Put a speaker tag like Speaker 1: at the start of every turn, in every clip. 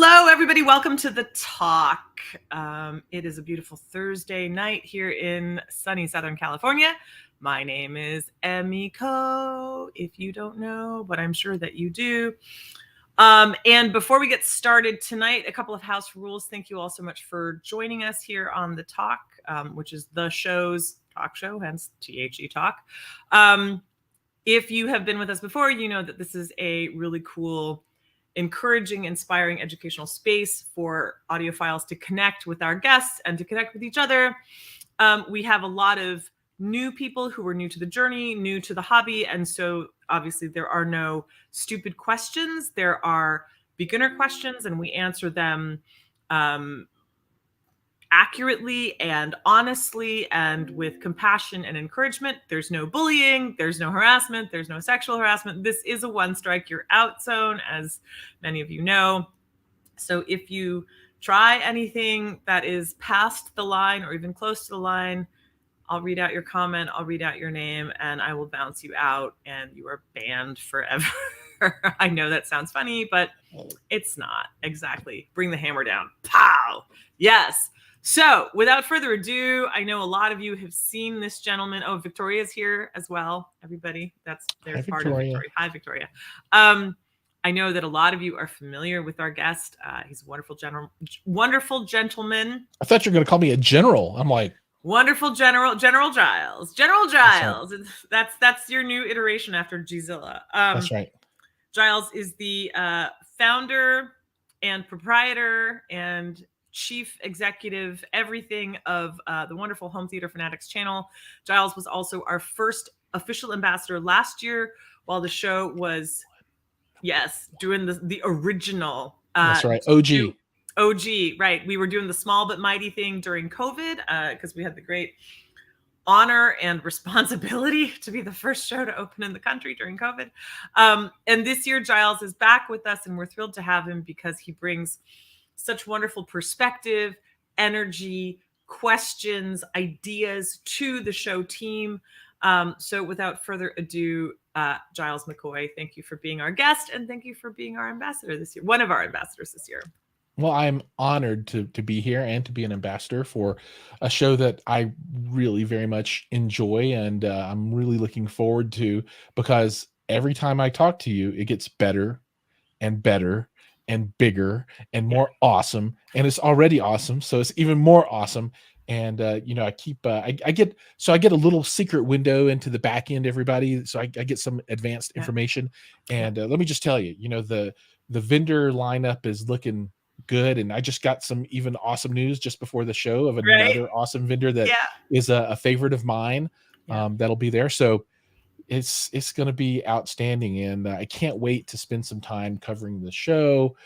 Speaker 1: Hello, everybody. Welcome to the talk. It is a beautiful Thursday night here in sunny Southern California. My name is Emiko, if you don't know, but I'm sure that you do. And before we get started tonight, a couple of house rules. Thank you all so much for joining us here on the talk, which is the show's talk show, hence T.H.E. talk. If you have been with us before, you know that this is a really cool, encouraging, inspiring educational space for audiophiles to connect with our guests and to connect with each other. We have a lot of new people who are new to the journey, new to the hobby. And so obviously there are no stupid questions. There are beginner questions, and we answer them accurately and honestly and with compassion and encouragement. There's no bullying, there's no harassment, there's no sexual harassment. This is a one strike you're out zone, as many of you know. So if you try anything that is past the line or even close to the line, I'll read out your comment, I'll read out your name, and I will bounce you out, and you are banned forever. I know that sounds funny, but it's not. Exactly. Bring the hammer down. Pow! Yes. So without further ado, I know a lot of you have seen this gentleman. Oh, Victoria's here as well, everybody. There's part of Victoria. Hi, Victoria. I know that a lot of you are familiar with our guest. He's a wonderful gentleman.
Speaker 2: I thought you were going to call me a general. I'm like,
Speaker 1: wonderful General Jiles. General Jiles. That's your new iteration after Gizilla.
Speaker 2: That's right.
Speaker 1: Jiles is the founder and proprietor and chief executive, everything of the wonderful Home Theater Fanatics channel. Jiles was also our first official ambassador last year while the show was, doing the original.
Speaker 2: That's right. OG,
Speaker 1: right. We were doing the small but mighty thing during COVID because we had the great honor and responsibility to be the first show to open in the country during COVID. And this year, Jiles is back with us, and we're thrilled to have him because he brings such wonderful perspective, energy, questions, ideas to the show team. So without further ado, Jiles McCoy, thank you for being our guest, and thank you for being our ambassador this year, one of our ambassadors this year.
Speaker 2: Well, I'm honored to be here and to be an ambassador for a show that I really very much enjoy, and I'm really looking forward to, because every time I talk to you, it gets better and better and bigger and more awesome, and it's already awesome, so it's even more awesome. And I keep I get a little secret window into the back end, everybody, so I get some advanced information. And let me just tell you, the vendor lineup is looking good, and I just got some even awesome news just before the show of another awesome vendor that is a favorite of mine. That'll be there, so it's going to be outstanding, and I can't wait to spend some time covering the show,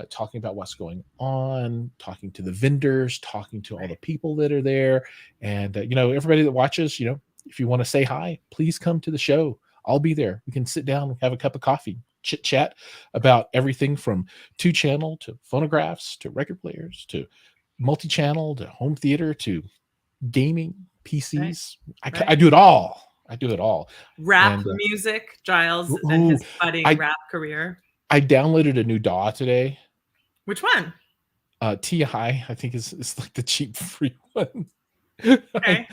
Speaker 2: talking about what's going on, talking to the vendors, talking to all the people that are there, and everybody that watches, if you want to say hi, please come to the show. I'll be there. We can sit down, have a cup of coffee, chit chat about everything from 2-channel to phonographs to record players to multi-channel to home theater to gaming, PCs. I do it all. I do it all.
Speaker 1: Rap music, Jiles, and his budding rap career.
Speaker 2: I downloaded a new DAW today.
Speaker 1: Which one?
Speaker 2: T.H.E, I think is like the cheap free one.
Speaker 1: Okay.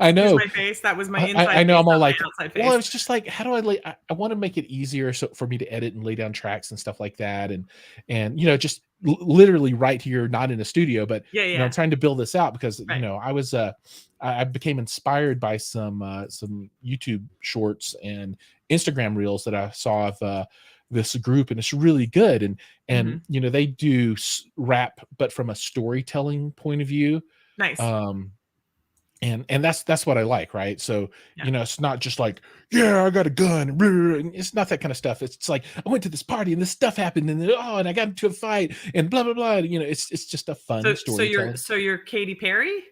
Speaker 2: I know.
Speaker 1: My face. That was my inside.
Speaker 2: I know.
Speaker 1: Face,
Speaker 2: I'm all like,
Speaker 1: well,
Speaker 2: it's just like, how do I want to make it easier for me to edit and lay down tracks and stuff like that, and just literally right here, not in a studio, but I'm trying to build this out because I became inspired by some YouTube shorts and Instagram reels that I saw of this group, and it's really good, and they do rap but from a storytelling point of view.
Speaker 1: Nice.
Speaker 2: And that's what I like, right? So it's not just like, I got a gun, and it's not that kind of stuff. It's like, I went to this party and this stuff happened, and and I got into a fight and blah blah blah. It's just a fun story.
Speaker 1: So you're Katy Perry?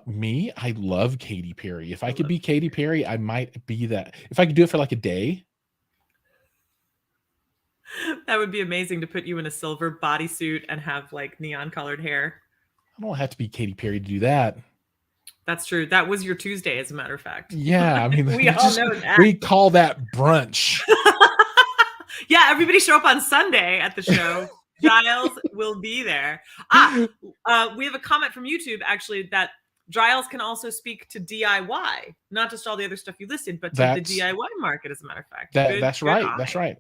Speaker 2: Me, I love Katy Perry. If I could be Katy Perry, I might be that. If I could do it for like a day.
Speaker 1: That would be amazing, to put you in a silver bodysuit and have like neon colored hair.
Speaker 2: I don't have to be Katy Perry to do that.
Speaker 1: That's true. That was your Tuesday, as a matter of fact.
Speaker 2: Yeah, I mean,
Speaker 1: we all know that.
Speaker 2: We call that brunch.
Speaker 1: Yeah, everybody show up on Sunday at the show. Jiles will be there. We have a comment from YouTube actually that Jiles can also speak to DIY, not just all the other stuff you listed, but to the DIY market, as a matter of fact.
Speaker 2: That's right.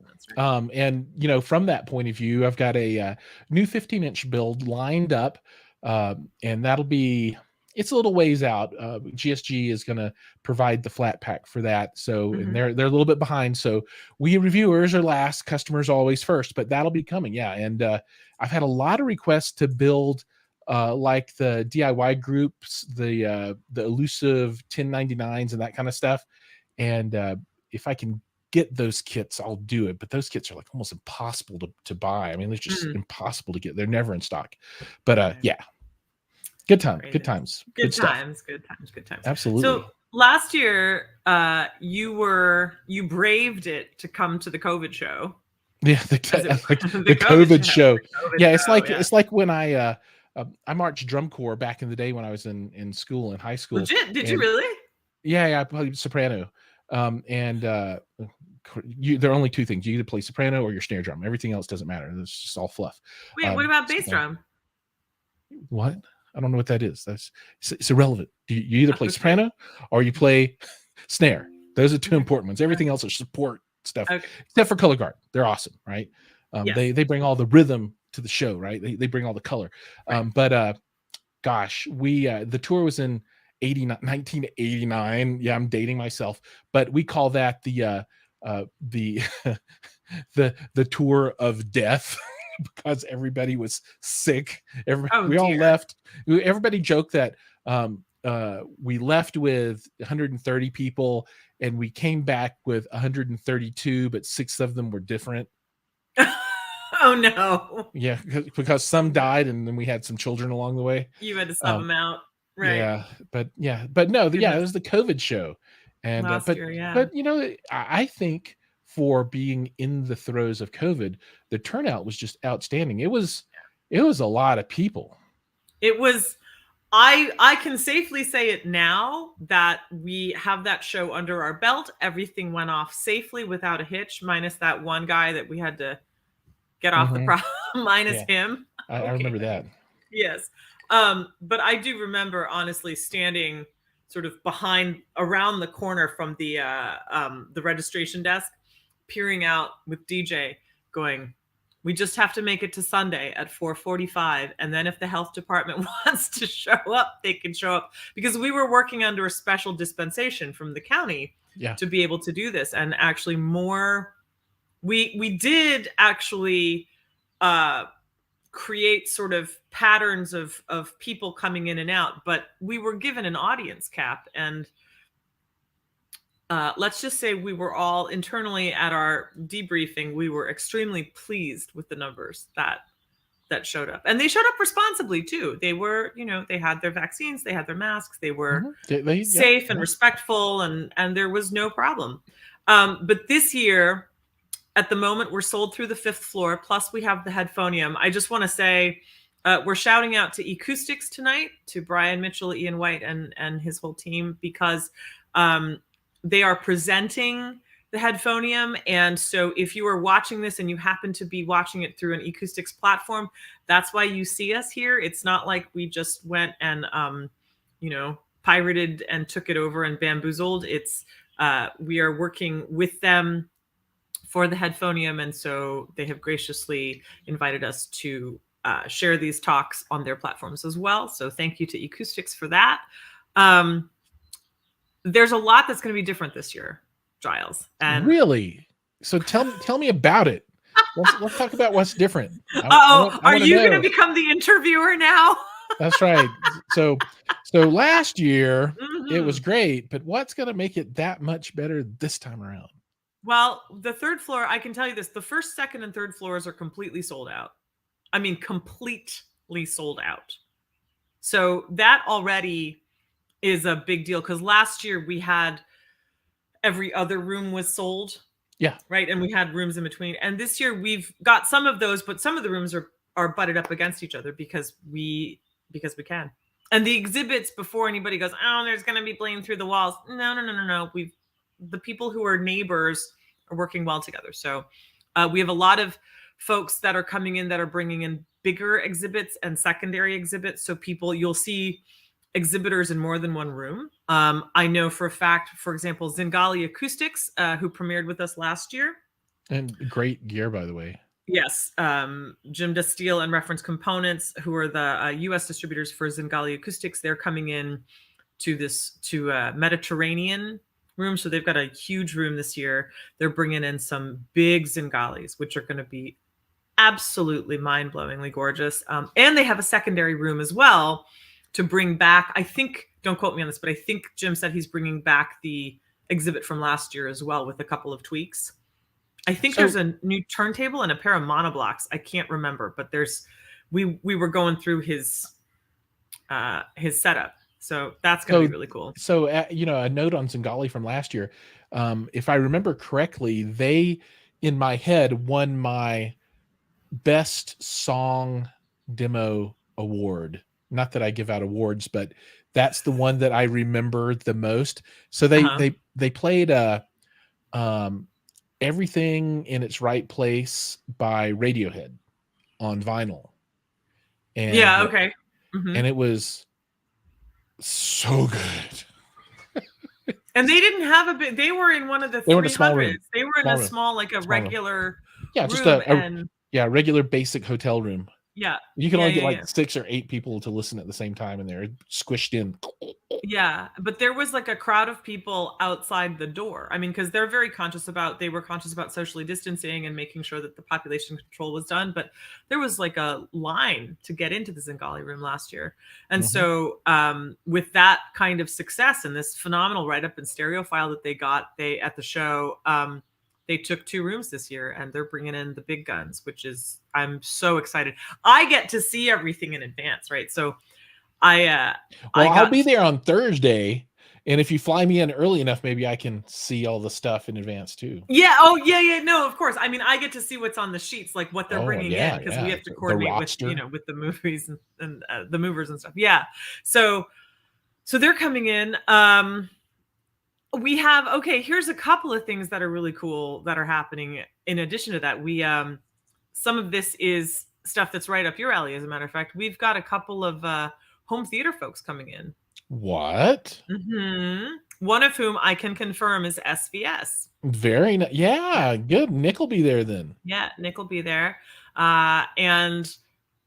Speaker 2: And from that point of view, I've got a new 15-inch build lined up, and that'll be, it's a little ways out. GSG is going to provide the flat pack for that. So, and they're a little bit behind. So we reviewers are last, customers always first, but that'll be coming. Yeah. And I've had a lot of requests to build like the DIY groups, the elusive 1099s and that kind of stuff. And if I can get those kits, I'll do it. But those kits are like almost impossible to buy. I mean, they're just impossible to get. They're never in stock. But yeah. Good times. Good times.
Speaker 1: Absolutely. So last year, you braved it to come to the COVID show.
Speaker 2: Yeah, the COVID show. Yeah, it's like when I marched drum corps back in the day when I was in school, in high school.
Speaker 1: Legit? Did you really?
Speaker 2: Yeah, I played soprano. And there are only two things: you either play soprano or your snare drum. Everything else doesn't matter. It's just all fluff.
Speaker 1: Wait, what about bass drum?
Speaker 2: What? I don't know what that is. It's irrelevant. You either play soprano or you play snare. Those are two important ones. Everything else is support stuff, except for color guard. They're awesome, right? They bring all the rhythm to the show, right? They bring all the color. But gosh, the tour was in 1989. Yeah, I'm dating myself, but we call that the the tour of death. Because everybody was sick. We all left. Everybody joked that we left with 130 people and we came back with 132, but 6 of them were different.
Speaker 1: Oh no.
Speaker 2: Yeah, because some died and then we had some children along the way.
Speaker 1: You had to sub them out. Right.
Speaker 2: Yeah, but no, it was the COVID show. And but I think for being in the throes of COVID, the turnout was just outstanding. It was a lot of people.
Speaker 1: It was, I can safely say it now that we have that show under our belt. Everything went off safely without a hitch, minus that one guy that we had to get off the minus him.
Speaker 2: I remember that.
Speaker 1: Yes. But I do remember honestly standing sort of around the corner from the registration desk, peering out with DJ going, we just have to make it to Sunday at 4:45. And then if the health department wants to show up, they can show up, because we were working under a special dispensation from the county to be able to do this. And actually we did actually create sort of patterns of people coming in and out, but we were given an audience cap. And let's just say we were all internally at our debriefing, we were extremely pleased with the numbers that showed up. And they showed up responsibly too. They were, they had their vaccines, they had their masks, they were safe and respectful, and there was no problem. But this year, at the moment, we're sold through the 5th floor, plus we have the Headphonium. I just want to say, we're shouting out to Acoustics tonight, to Brian Mitchell, Ian White, and his whole team, because they are presenting the Headphonium. And so if you are watching this and you happen to be watching it through an Acoustics platform, that's why you see us here. It's not like we just went and, pirated and took it over and bamboozled. It's we are working with them for the Headphonium. And so they have graciously invited us to share these talks on their platforms as well. So thank you to Acoustics for that. There's a lot that's going to be different this year, Jiles. And
Speaker 2: really? So tell me about it. Let's talk about what's different.
Speaker 1: Are you going to become the interviewer now?
Speaker 2: That's right. So last year it was great, but what's going to make it that much better this time around?
Speaker 1: Well, the 3rd floor, I can tell you this: the 1st, 2nd, and 3rd floors are completely sold out. I mean, completely sold out. So that already is a big deal, because last year we had every other room was sold.
Speaker 2: Yeah.
Speaker 1: Right. And we had rooms in between. And this year we've got some of those, but some of the rooms are butted up against each other because we can. And the exhibits, before anybody goes, oh, there's going to be blame through the walls. No. The people who are neighbors are working well together. So We have a lot of folks that are coming in that are bringing in bigger exhibits and secondary exhibits. So you'll see exhibitors in more than one room. I know for a fact, for example, Zingali Acoustics, who premiered with us last year.
Speaker 2: And great gear, by the way.
Speaker 1: Yes. Jim DeSteel and Reference Components, who are the US distributors for Zingali Acoustics, they're coming in to Mediterranean room. So they've got a huge room this year. They're bringing in some big Zingalis, which are going to be absolutely mind-blowingly gorgeous. And they have a secondary room as well to bring back, I think, don't quote me on this, but I think Jim said he's bringing back the exhibit from last year as well with a couple of tweaks. I think there's a new turntable and a pair of monoblocks. I can't remember, but we were going through his setup. So that's going to be really cool.
Speaker 2: So, a note on Zingali from last year. If I remember correctly, they, in my head, won my best song demo award. Not that I give out awards, but that's the one that I remember the most. So they played Everything in Its Right Place by Radiohead on vinyl. And
Speaker 1: yeah, okay. Mm-hmm.
Speaker 2: And it was so good.
Speaker 1: And they didn't have a bit. They were in one of the 300s. They were in a small room. They were in a small, like a regular
Speaker 2: room. Just a regular basic hotel room.
Speaker 1: Yeah.
Speaker 2: You can only get like 6 or 8 people to listen at the same time, and they're squished in.
Speaker 1: Yeah, but there was like a crowd of people outside the door. I mean, because they were conscious about socially distancing and making sure that the population control was done. But there was like a line to get into the Zingali room last year. And so with that kind of success and this phenomenal write-up and Stereophile that they got at the show, they took 2 rooms this year, and they're bringing in the big guns, which is, I'm so excited. I get to see everything in advance, right? So I'll
Speaker 2: be there on Thursday, and if you fly me in early enough, maybe I can see all the stuff in advance too.
Speaker 1: Yeah. Oh, yeah. No, of course. I mean, I get to see what's on the sheets, like what they're bringing in, because we have to coordinate with the movies and the movers and stuff. Yeah. So they're coming in. We have, here's a couple of things that are really cool that are happening. In addition to that, we, some of this is stuff that's right up your alley. As a matter of fact, we've got a couple of home theater folks coming in.
Speaker 2: What?
Speaker 1: Mm-hmm. One of whom I can confirm is SVS.
Speaker 2: Very nice. Yeah, good. Nick will be there then.
Speaker 1: Yeah, Nick will be there. And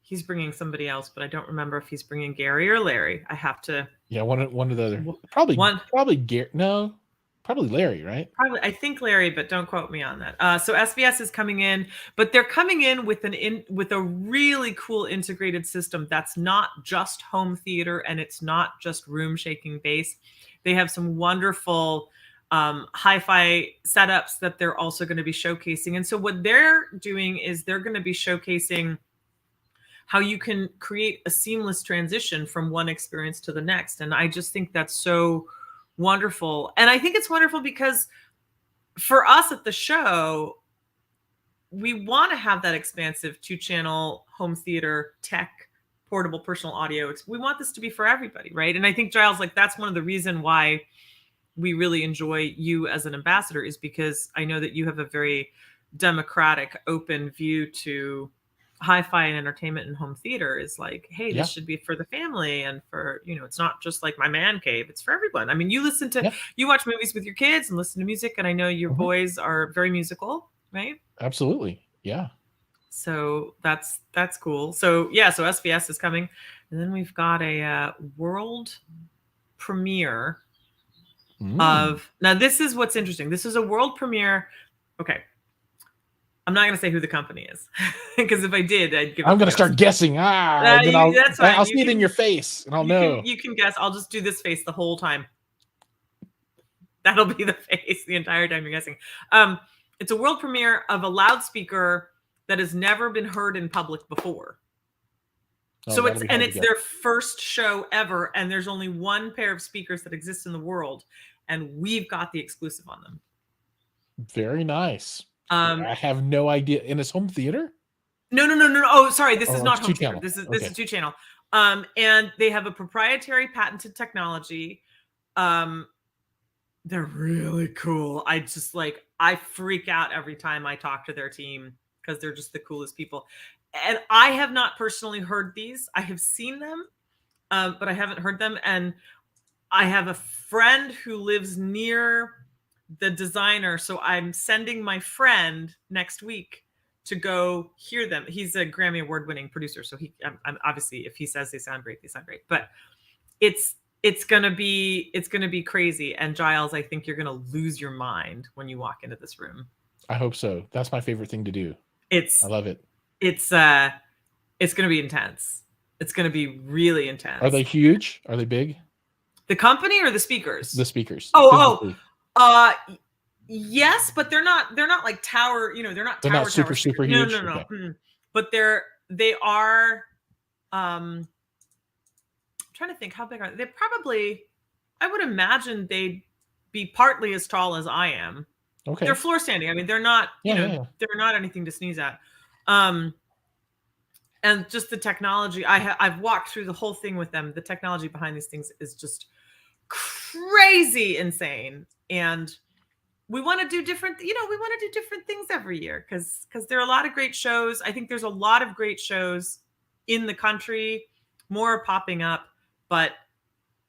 Speaker 1: he's bringing somebody else, but I don't remember if he's bringing Gary or Larry. I have to.
Speaker 2: Yeah, one of the other. Probably Gary. No, probably Larry, right?
Speaker 1: Probably. I think Larry, but don't quote me on that. So SVS is coming in, but they're coming in with a really cool integrated system that's not just home theater and it's not just room shaking bass. They have some wonderful hi-fi setups that they're also going to be showcasing. And so what they're doing is they're going to be showcasing how you can create a seamless transition from one experience to the next. And I just think that's so wonderful. And I think it's wonderful because for us at the show, we want to have that expansive 2-channel home theater tech, portable personal audio. We want this to be for everybody, right? And I think, Jiles, like that's one of the reasons why we really enjoy you as an ambassador, is because I know that you have a very democratic, open view to hi-fi and entertainment and home theater. Is like, hey, this should be for the family, and for, it's not just like my man cave, it's for everyone. I mean, you watch movies with your kids and listen to music, and I know your boys are very musical, right?
Speaker 2: Absolutely. Yeah.
Speaker 1: So that's cool. So so SVS is coming, and then we've got a world premiere of, now this is what's interesting. This is a world premiere. Okay. I'm not going to say who the company is, because if I did, I'd give.
Speaker 2: I'm going to start guessing. Then I'll see it in your face, and I'll know.
Speaker 1: You can guess. I'll just do this face the whole time. That'll be the face the entire time you're guessing. It's a world premiere of a loudspeaker that has never been heard in public before. So it's their first show ever, and there's only one pair of speakers that exist in the world, and we've got the exclusive on them.
Speaker 2: Very nice. I have no idea. In its home theater?
Speaker 1: No. Oh, sorry. This is not home theater. This is 2-channel. And they have a proprietary patented technology They're really cool. I freak out every time I talk to their team because they're just the coolest people. And I have not personally heard these. I have seen them, but I haven't heard them. And I have a friend who lives near the designer, so I'm sending my friend next week to go hear them. He's a Grammy award-winning producer, so I'm obviously, if he says they sound great, they sound great. But it's gonna be crazy. And Jiles, I think you're gonna lose your mind when you walk into this room.
Speaker 2: I hope so. That's my favorite thing to do. I love it.
Speaker 1: It's gonna be intense. It's gonna be really intense.
Speaker 2: Are they huge? Are they big?
Speaker 1: The company or the speakers?
Speaker 2: The speakers.
Speaker 1: Yes, but they're not like tower, they're not
Speaker 2: super huge.
Speaker 1: No. Okay. But they are I'm trying to think, how big are they? They're probably, I would imagine they'd be partly as tall as I am.
Speaker 2: Okay.
Speaker 1: They're floor standing. I mean, they're not, they're not anything to sneeze at. And just the technology, I've walked through the whole thing with them. The technology behind these things is just crazy insane. And we want to do different things every year because there are a lot of great shows. I think there's a lot of great shows in the country. More are popping up, but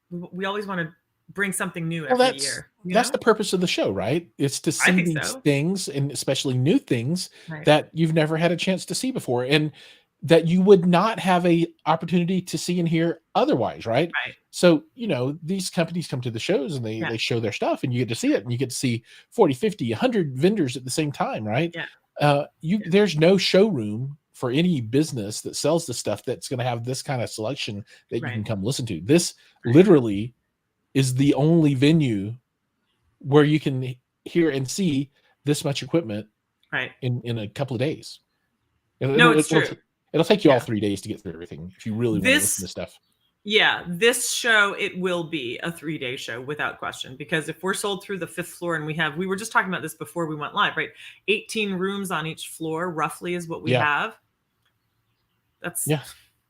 Speaker 1: we always want to bring something new every year.
Speaker 2: That's the purpose of the show, right? It's to see these things, and especially new things that you've never had a chance to see before, and that you would not have a opportunity to see and hear otherwise, right? So, these companies come to the shows and they show their stuff, and you get to see it, and you get to see 40, 50, 100 vendors at the same time, right? There's no showroom for any business that sells the stuff that's going to have this kind of selection that you can come listen to. This literally is the only venue where you can hear and see this much equipment in a couple of days.
Speaker 1: It's true.
Speaker 2: It'll take you all 3 days to get through everything if you really want to listen to stuff.
Speaker 1: Yeah, this show, it will be a 3-day show without question, because if we're sold through the 5th floor, and we were just talking about this before we went live, right? 18 rooms on each floor roughly is what we have. That's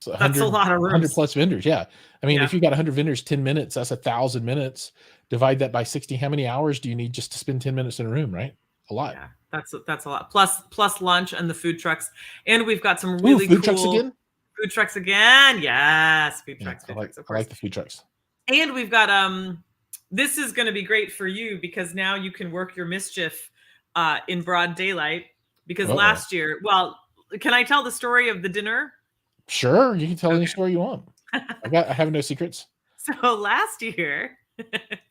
Speaker 2: so
Speaker 1: that's a lot of rooms.
Speaker 2: 100 plus vendors. Yeah. I mean, if you got 100 vendors, 10 minutes, that's 1,000 minutes. Divide that by 60. How many hours do you need just to spend 10 minutes in a room, right? A lot.
Speaker 1: Yeah, that's a lot. Plus lunch and the food trucks. And we've got some really
Speaker 2: food trucks again?
Speaker 1: Food trucks again. Yes, food trucks.
Speaker 2: I like the food trucks.
Speaker 1: And we've got this is going to be great for you, because now you can work your mischief in broad daylight, because last year, can I tell the story of the dinner?
Speaker 2: Sure, you can tell any story you want. I have no secrets.
Speaker 1: So last year,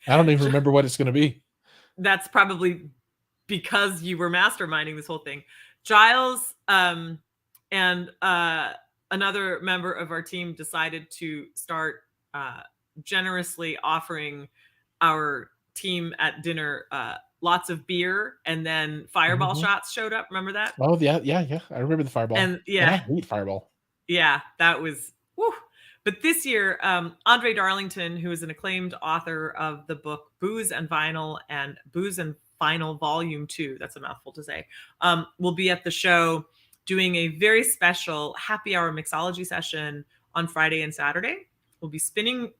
Speaker 2: I don't even remember what it's going to be.
Speaker 1: That's probably because you were masterminding this whole thing. Jiles and another member of our team decided to start generously offering our team at dinner lots of beer, and then Fireball shots showed up. Remember that?
Speaker 2: Oh yeah. I remember the Fireball.
Speaker 1: And
Speaker 2: I hate Fireball.
Speaker 1: Yeah, that was whew. But this year, Andre Darlington, who is an acclaimed author of the book Booze and Vinyl and Booze and Vinyl Volume 2, that's a mouthful to say, will be at the show doing a very special happy hour mixology session on Friday and Saturday. We'll be spinning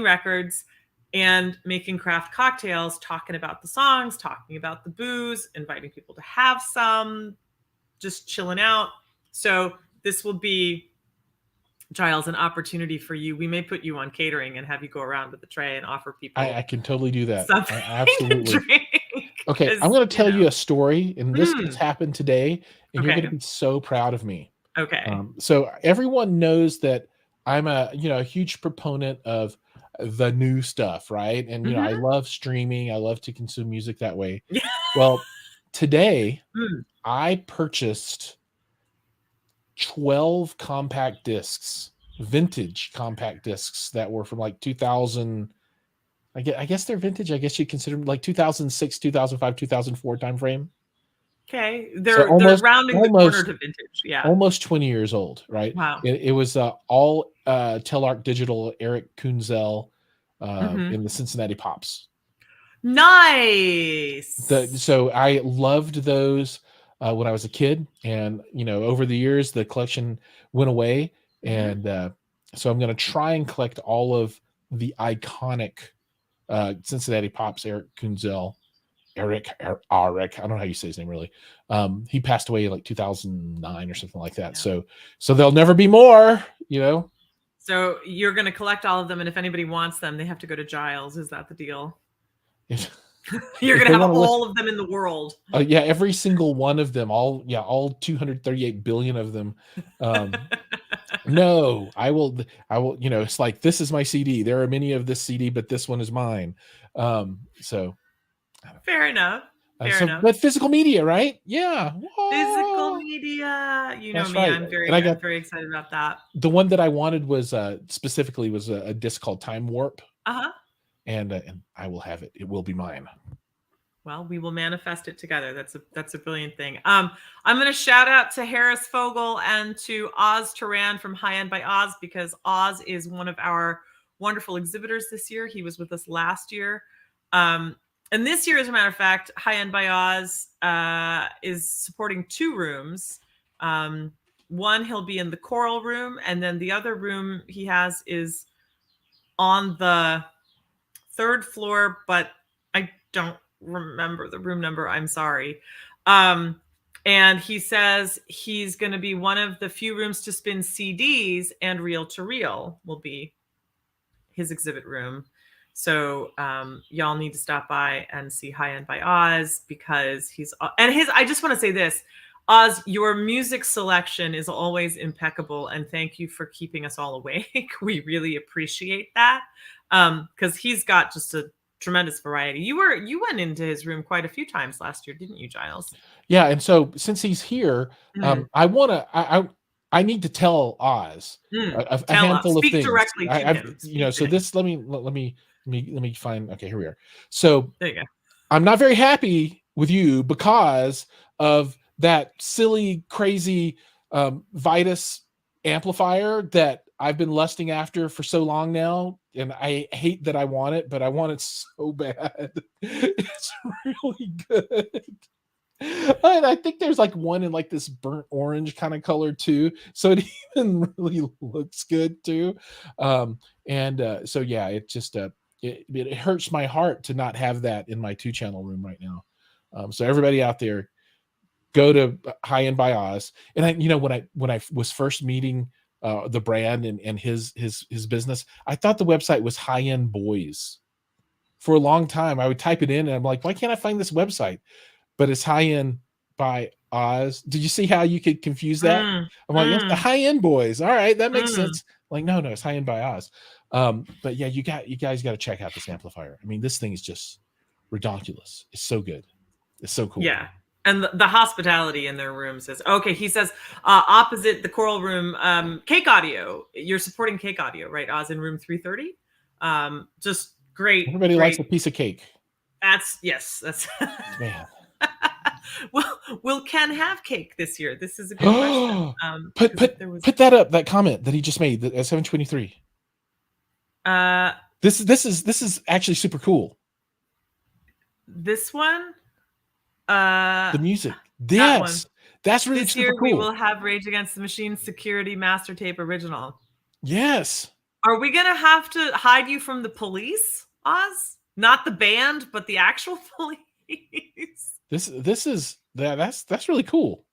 Speaker 1: records and making craft cocktails, talking about the songs, talking about the booze, inviting people to have some, just chilling out. So this will be, Jiles, an opportunity for you. We may put you on catering and have you go around with the tray and offer people.
Speaker 2: I can totally do that.
Speaker 1: Absolutely.
Speaker 2: Okay, I'm going to tell you a story, and this has happened today, and you're going to be so proud of me.
Speaker 1: Okay.
Speaker 2: So everyone knows that I'm a huge proponent of the new stuff, right? And I love streaming. I love to consume music that way. Well, today I purchased 12 compact discs, vintage compact discs that were from like 2000. I guess they're vintage. I guess you consider them like 2006, 2005, 2004 time frame.
Speaker 1: Okay, they're rounding the corner to vintage. Yeah,
Speaker 2: almost 20 years old, right?
Speaker 1: Wow.
Speaker 2: It was all Telarc Digital, Eric Kunzel, in the Cincinnati Pops.
Speaker 1: Nice.
Speaker 2: So I loved those when I was a kid, and over the years the collection went away, and so I'm going to try and collect all of the iconic Cincinnati Pops, Eric Kunzel. Eric, I don't know how you say his name really. He passed away like 2009 or something like that.
Speaker 1: Yeah.
Speaker 2: So there'll never be more, you know.
Speaker 1: So you're going to collect all of them, and if anybody wants them, they have to go to Jiles. Is that the deal? You're going to have all of them in the world.
Speaker 2: Yeah, every single one of them, all 238 billion of them. No, I will, you know, it's like, this is my CD. There are many of this CD, but this one is mine. So
Speaker 1: fair enough. Fair enough.
Speaker 2: But physical media, right? Yeah.
Speaker 1: Physical media. You know, that's me. Right. I'm very excited about that.
Speaker 2: The one that I wanted was specifically was a disc called Time Warp. And I will have it. It will be mine.
Speaker 1: Well, we will manifest it together. That's a brilliant thing. I'm going to shout out to Harris Fogel and to Oz Turan from High End by Oz, because Oz is one of our wonderful exhibitors this year. He was with us last year. And this year, as a matter of fact, High End by Oz is supporting 2 rooms. One, he'll be in the choral room, and then the other room he has is on the 3rd floor, but I don't remember the room number. I'm sorry. And he says he's going to be one of the few rooms to spin CDs, and Reel to Reel will be his exhibit room. So y'all need to stop by and see High End by Oz, because I just want to say this, Oz, your music selection is always impeccable, and thank you for keeping us all awake. We really appreciate that, because he's got just a tremendous variety. You went into his room quite a few times last year, didn't you, Jiles?
Speaker 2: Yeah, and so since he's here, I need to tell Oz a handful of things.
Speaker 1: Speak directly to him.
Speaker 2: You know, so this let me find. Okay, here we are. So
Speaker 1: there you go.
Speaker 2: I'm not very happy with you because of that silly, crazy Vitus amplifier that I've been lusting after for so long now, and I hate that I want it, but I want it so bad. It's really good. And I think there's like one in like this burnt orange kind of color too, so it even really looks good too. So yeah, it just it hurts my heart to not have that in my 2-channel room right now. So everybody out there, go to High End by Oz. And I, you know, when I was first meeting the brand and his business, I thought the website was High End Boys. For a long time, I would type it in and I'm like, why can't I find this website? But it's High End by Oz. Did you see how you could confuse that? I'm like, it's the High End Boys. All right, that makes sense. Like, no, it's High End by Oz. But yeah, you guys got to check out this amplifier. I mean, this thing is just ridiculous. It's so good. It's so cool.
Speaker 1: Yeah. And the hospitality in their rooms is okay. He says opposite the choral room, Cake Audio. You're supporting Cake Audio, right, Oz, in room 330. Just great.
Speaker 2: Everybody likes a piece of cake.
Speaker 1: That's
Speaker 2: man.
Speaker 1: Will Ken have cake this year? This is a good question.
Speaker 2: Put that up, that comment that he just made at 7:23. This is actually super cool.
Speaker 1: This one?
Speaker 2: The music. Yes. That's really
Speaker 1: this
Speaker 2: super
Speaker 1: year
Speaker 2: cool.
Speaker 1: We will have Rage Against the Machine Security Master Tape Original.
Speaker 2: Yes.
Speaker 1: Are we gonna have to hide you from the police, Oz? Not the band, but the actual police.
Speaker 2: That's really cool.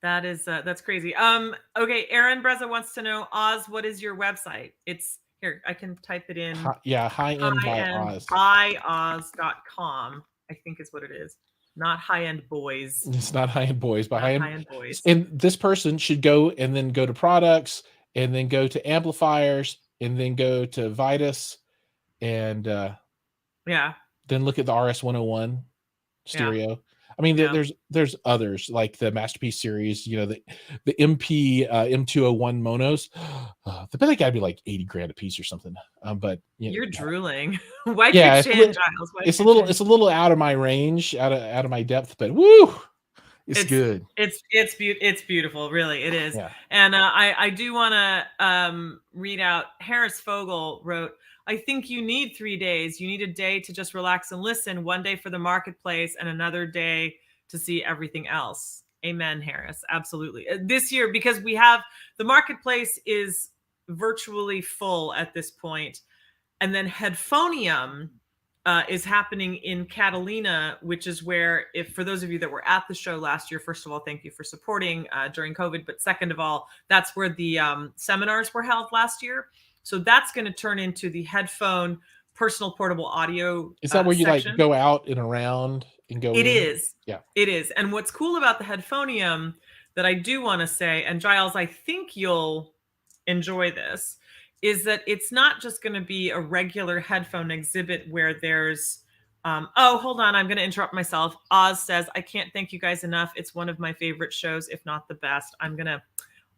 Speaker 1: That's crazy. Okay, Aaron Breza wants to know, Oz, what is your website? It's here, I can type it in.
Speaker 2: High End by Oz.
Speaker 1: Oz.com, I think is what it is. Not High End Boys.
Speaker 2: It's not High End Boys, but High End
Speaker 1: Boys.
Speaker 2: And this person should go and then go to products and then go to amplifiers and then go to Vitus and then look at the RS-101 stereo. Yeah. I mean, there's others like the Masterpiece series, you know, the MP M201 monos. The bet gotta be like $80,000 a piece or something. But
Speaker 1: you're drooling. Wipe your chin, Giles.
Speaker 2: It's a little out of my range, out of my depth, but woo, it's good.
Speaker 1: It's beautiful, really. It is.
Speaker 2: Yeah.
Speaker 1: And I do want to read out. Harris Fogel wrote, I think you need 3 days. You need a day to just relax and listen, one day for the marketplace, and another day to see everything else. Amen, Harris. Absolutely. This year, because we have the marketplace is virtually full at this point. And then Headphonium is happening in Catalina, which is where, if for those of you that were at the show last year, first of all, thank you for supporting during COVID. But second of all, that's where the seminars were held last year. So that's going to turn into the headphone personal portable audio
Speaker 2: Is that where you like
Speaker 1: section.
Speaker 2: go out and around and go
Speaker 1: It
Speaker 2: in?
Speaker 1: is.
Speaker 2: Yeah.
Speaker 1: It is. And what's cool about the Headphonium that I do want to say, and Jiles, I think you'll enjoy this, is that it's not just going to be a regular headphone exhibit where there's oh, hold on, I'm going to interrupt myself. Oz says, I can't thank you guys enough. It's one of my favorite shows, if not the best. I'm going to,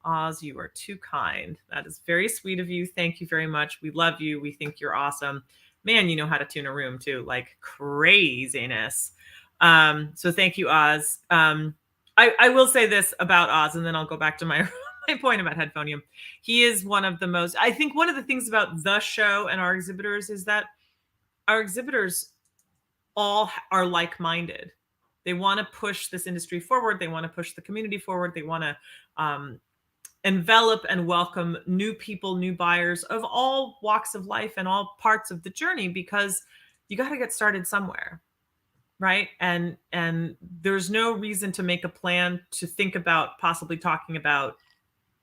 Speaker 1: Oz, you are too kind. That is very sweet of you. Thank you very much. We love you. We think you're awesome. Man, you know how to tune a room too, like craziness. So thank you, Oz. I will say this about Oz, and then I'll go back to my my point about Headphonium. He is one of the most, I think one of the things about the show and our exhibitors is that our exhibitors all are like-minded. They want to push this industry forward. They want to push the community forward. They want to envelop and welcome new people, new buyers of all walks of life and all parts of the journey, because you got to get started somewhere. Right. And there's no reason to make a plan to think about possibly talking about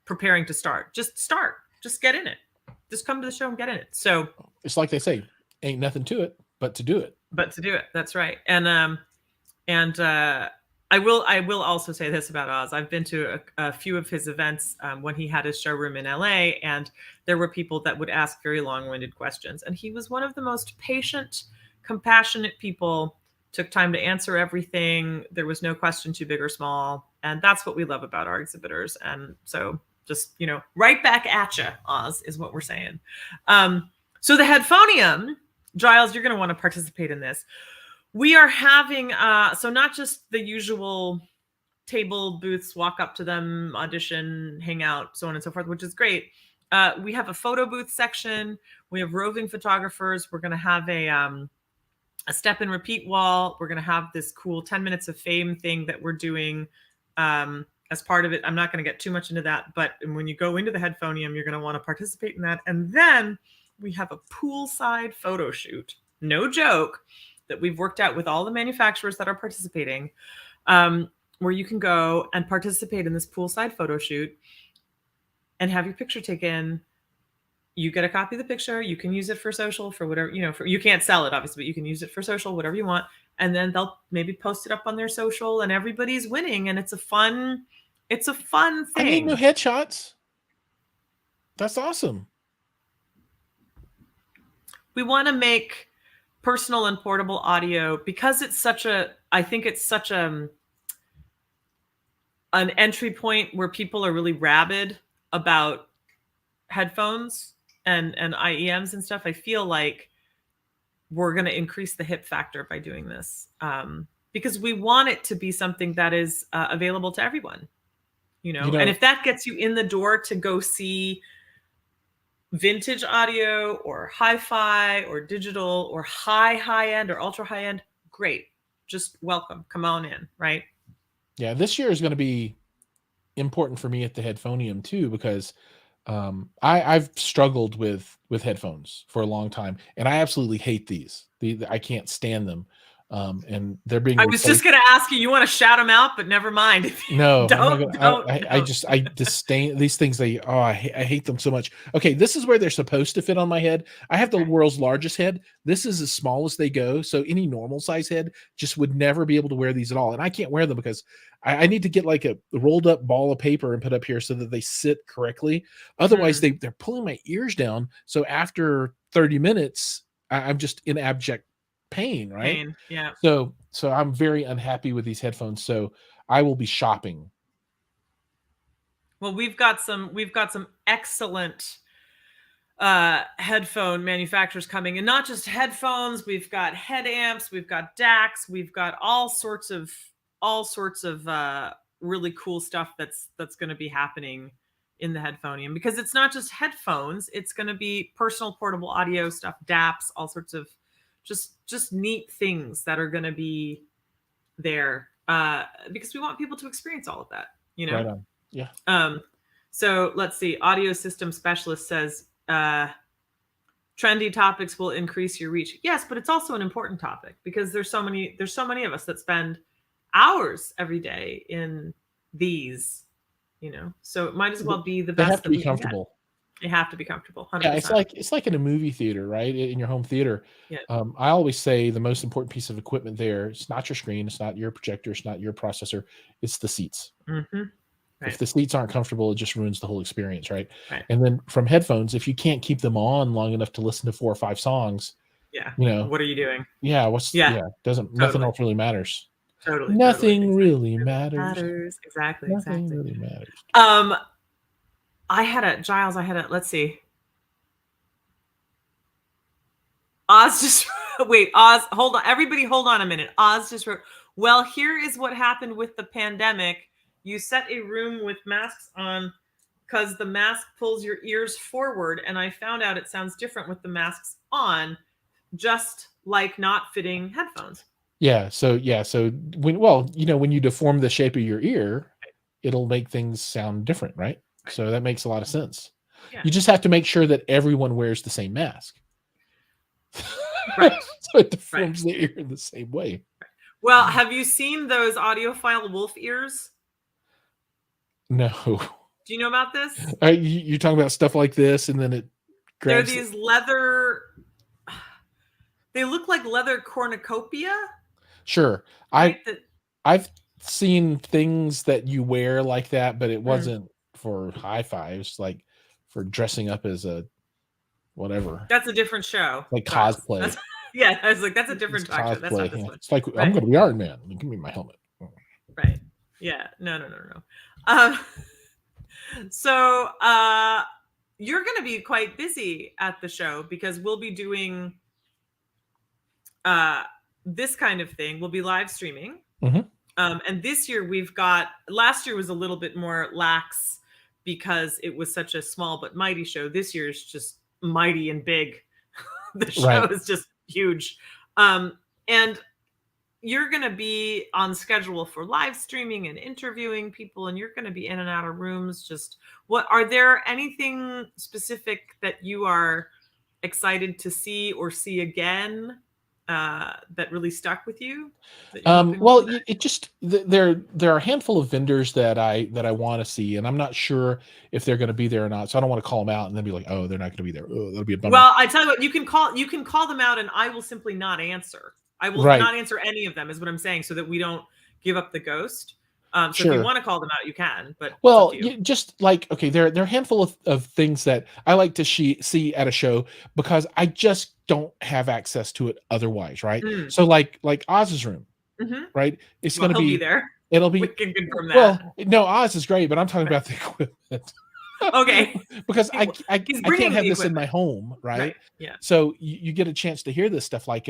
Speaker 1: preparing to start. Just start. Just get in it. Just come to the show and get in it. So
Speaker 2: it's like they say, ain't nothing to it but to do it.
Speaker 1: But to do it. That's right. And I will also say this about Oz. I've been to a few of his events when he had his showroom in LA, and there were people that would ask very long-winded questions. And he was one of the most patient, compassionate people. Took time to answer everything. There was no question too big or small. And that's what we love about our exhibitors. And so just, right back at you, Oz, is what we're saying. So the Headphonium, Jiles, you're going to want to participate in this. We are having, so not just the usual table booths, walk up to them, audition, hang out, so on and so forth, which is great. We have a photo booth section. We have roving photographers. We're going to have a step and repeat wall. We're going to have this cool 10 minutes of fame thing that we're doing as part of it. I'm not going to get too much into that, but when you go into the Headphonium, you're going to want to participate in that. And then we have a poolside photo shoot. No joke, that we've worked out with all the manufacturers that are participating, where you can go and participate in this poolside photo shoot and have your picture taken. You get a copy of the picture. You can use it for social, for whatever, you can't sell it, obviously, but you can use it for social, whatever you want. And then they'll maybe post it up on their social, and everybody's winning. And it's a fun thing.
Speaker 2: I need new headshots. That's awesome.
Speaker 1: We want to make personal and portable audio, because it's I think it's such an entry point where people are really rabid about headphones and IEMs and stuff. I feel like we're going to increase the hip factor by doing this, because we want it to be something that is available to everyone, and if that gets you in the door to go see vintage audio or hi-fi or digital or high end or ultra high end, great. Just welcome. Come on in, right?
Speaker 2: Yeah, this year is going to be important for me at the Headphonium too, because I've struggled with headphones for a long time, and I absolutely hate these. I can't stand them. And they're being.
Speaker 1: I was just going to ask you. You want to shout them out, but never mind. If you
Speaker 2: no,
Speaker 1: don't.
Speaker 2: I disdain these things. I hate them so much. Okay, this is where they're supposed to fit on my head. I have the world's largest head. This is as small as they go. So any normal size head just would never be able to wear these at all. And I can't wear them because I need to get like a rolled up ball of paper and put up here so that they sit correctly. Otherwise, they're pulling my ears down. So after 30 minutes, I'm just in abject pain, right?
Speaker 1: Yeah.
Speaker 2: So I'm very unhappy with these headphones. So I will be shopping.
Speaker 1: Well, we've got some excellent headphone manufacturers coming, and not just headphones. We've got head amps, we've got DACs, we've got all sorts of really cool stuff that's going to be happening in the Headphonium, because it's not just headphones. It's going to be personal portable audio stuff, DAPs, all sorts of just neat things that are going to be there, because we want people to experience all of that,
Speaker 2: Right on. Yeah.
Speaker 1: So let's see. Audio system specialist says trendy topics will increase your reach. Yes, but it's also an important topic because there's so many of us that spend hours every day in these, so it might as well be the
Speaker 2: They have
Speaker 1: best
Speaker 2: to
Speaker 1: that
Speaker 2: be
Speaker 1: we can get.
Speaker 2: comfortable.
Speaker 1: They have to be comfortable,
Speaker 2: Yeah,
Speaker 1: 100%.
Speaker 2: it's like in a movie theater, right? In your home theater.
Speaker 1: Yeah.
Speaker 2: I always say the most important piece of equipment there, it's not your screen, it's not your projector, it's not your processor, it's the seats.
Speaker 1: Mm-hmm.
Speaker 2: If
Speaker 1: Right.
Speaker 2: the seats aren't comfortable, it just ruins the whole experience, right?
Speaker 1: Right.
Speaker 2: And then from headphones, if you can't keep them on long enough to listen to 4 or 5 songs,
Speaker 1: Yeah.
Speaker 2: you know,
Speaker 1: What are you doing?
Speaker 2: yeah,
Speaker 1: Yeah.
Speaker 2: nothing
Speaker 1: Totally.
Speaker 2: else really matters.
Speaker 1: Totally.
Speaker 2: Nothing
Speaker 1: Exactly.
Speaker 2: really matters.
Speaker 1: Exactly.
Speaker 2: Nothing really matters.
Speaker 1: Giles, let's see. Oz just wait, Oz, hold on. Everybody hold on a minute. Oz just wrote, well, here is what happened with the pandemic. You set a room with masks on because the mask pulls your ears forward, and I found out it sounds different with the masks on, just like not fitting headphones.
Speaker 2: Yeah. So when you deform the shape of your ear, it'll make things sound different, right? So that makes a lot of sense.
Speaker 1: Yeah.
Speaker 2: You just have to make sure that everyone wears the same mask.
Speaker 1: Right.
Speaker 2: So it deforms the ear in the same way.
Speaker 1: Well, have you seen those audiophile wolf ears?
Speaker 2: No.
Speaker 1: Do you know about this?
Speaker 2: You're talking about stuff like this, and then it grabs.
Speaker 1: They're these leather. They look like leather cornucopia.
Speaker 2: Sure,
Speaker 1: right?
Speaker 2: I've seen things that you wear like that, but it wasn't for HiFi. It was like for dressing up as a whatever.
Speaker 1: That's a different show.
Speaker 2: Like cosplay.
Speaker 1: Yeah, I was like, that's a different talk show. That's not this one.
Speaker 2: It's like I'm going to be Iron Man. Give me my helmet.
Speaker 1: Right. Yeah. No. So you're going to be quite busy at the show because we'll be doing this kind of thing. We'll be live streaming.
Speaker 2: Mm-hmm.
Speaker 1: And this year last year was a little bit more lax because it was such a small but mighty show. This year is just mighty and big. The show is just huge. And you're going to be on schedule for live streaming and interviewing people, and you're going to be in and out of rooms. Are there anything specific that you are excited to see or see again that really stuck with you?
Speaker 2: Well, it just there are a handful of vendors that I want to see, and I'm not sure if they're going to be there or not. So I don't want to call them out and then be like, oh, they're not going to be there. Oh, that'll be a bummer.
Speaker 1: Well, I tell you what, you can call them out, and I will simply not answer. I will not answer any of them, is what I'm saying, so that we don't give up the ghost. So if you want to call them out, you can. But
Speaker 2: just like, okay, there are a handful of things that I like to see at a show because I just don't have access to it otherwise, right? So like Oz's room, right? It's going to be
Speaker 1: there.
Speaker 2: It'll be.
Speaker 1: We can confirm that.
Speaker 2: Well, no, Oz is great, but I'm talking about the equipment.
Speaker 1: Okay.
Speaker 2: Because I can't have this in my home, right?
Speaker 1: Yeah.
Speaker 2: So you get a chance to hear this stuff, like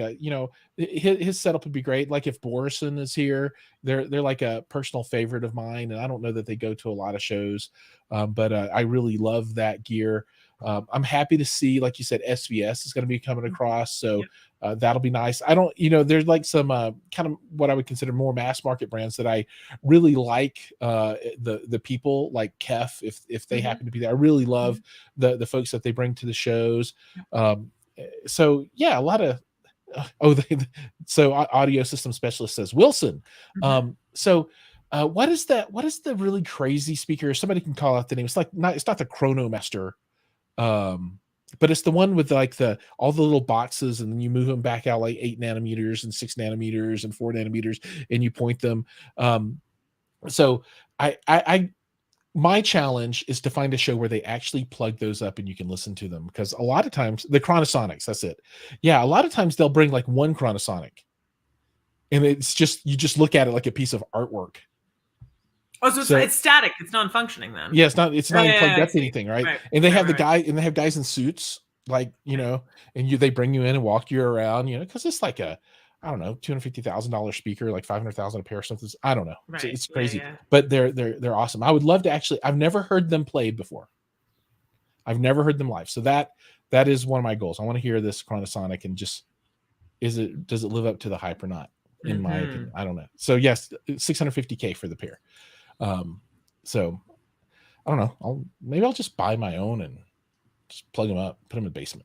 Speaker 2: his setup would be great. Like if Borison is here, they're like a personal favorite of mine, and I don't know that they go to a lot of shows, but I really love that gear. I'm happy to see, like you said, SVS is going to be coming across, so that'll be nice. I don't, there's like some kind of what I would consider more mass market brands that I really like. The people like Kef, if they happen to be there, I really love the folks that they bring to the shows. So yeah, a lot of so audio system specialist says Wilson. So what is that? What is the really crazy speaker? Somebody can call out the name. It's not the Chronomaster. But it's the one with like all the little boxes, and then you move them back out like 8 nanometers and 6 nanometers and 4 nanometers, and you point them. So my challenge is to find a show where they actually plug those up and you can listen to them, because a lot of times the Chronosonics, that's it. Yeah, a lot of times they'll bring like one Chronosonic, and it's just, you just look at it like a piece of artwork.
Speaker 1: Oh, so it's static. It's non-functioning then.
Speaker 2: Yeah, it's not plugged up to anything, right? And they have and they have guys in suits, like, and they bring you in and walk you around, because it's like a, I don't know, $250,000 speaker, like $500,000 a pair or something. I don't know. It's crazy, but they're awesome. I would love to I've never heard them played before. I've never heard them live. So that is one of my goals. I want to hear this Chronosonic, and just, does it live up to the hype or not? In my opinion, I don't know. So yes, $650K for the pair. So I don't know. Maybe I'll just buy my own and just plug them up, put them in the basement.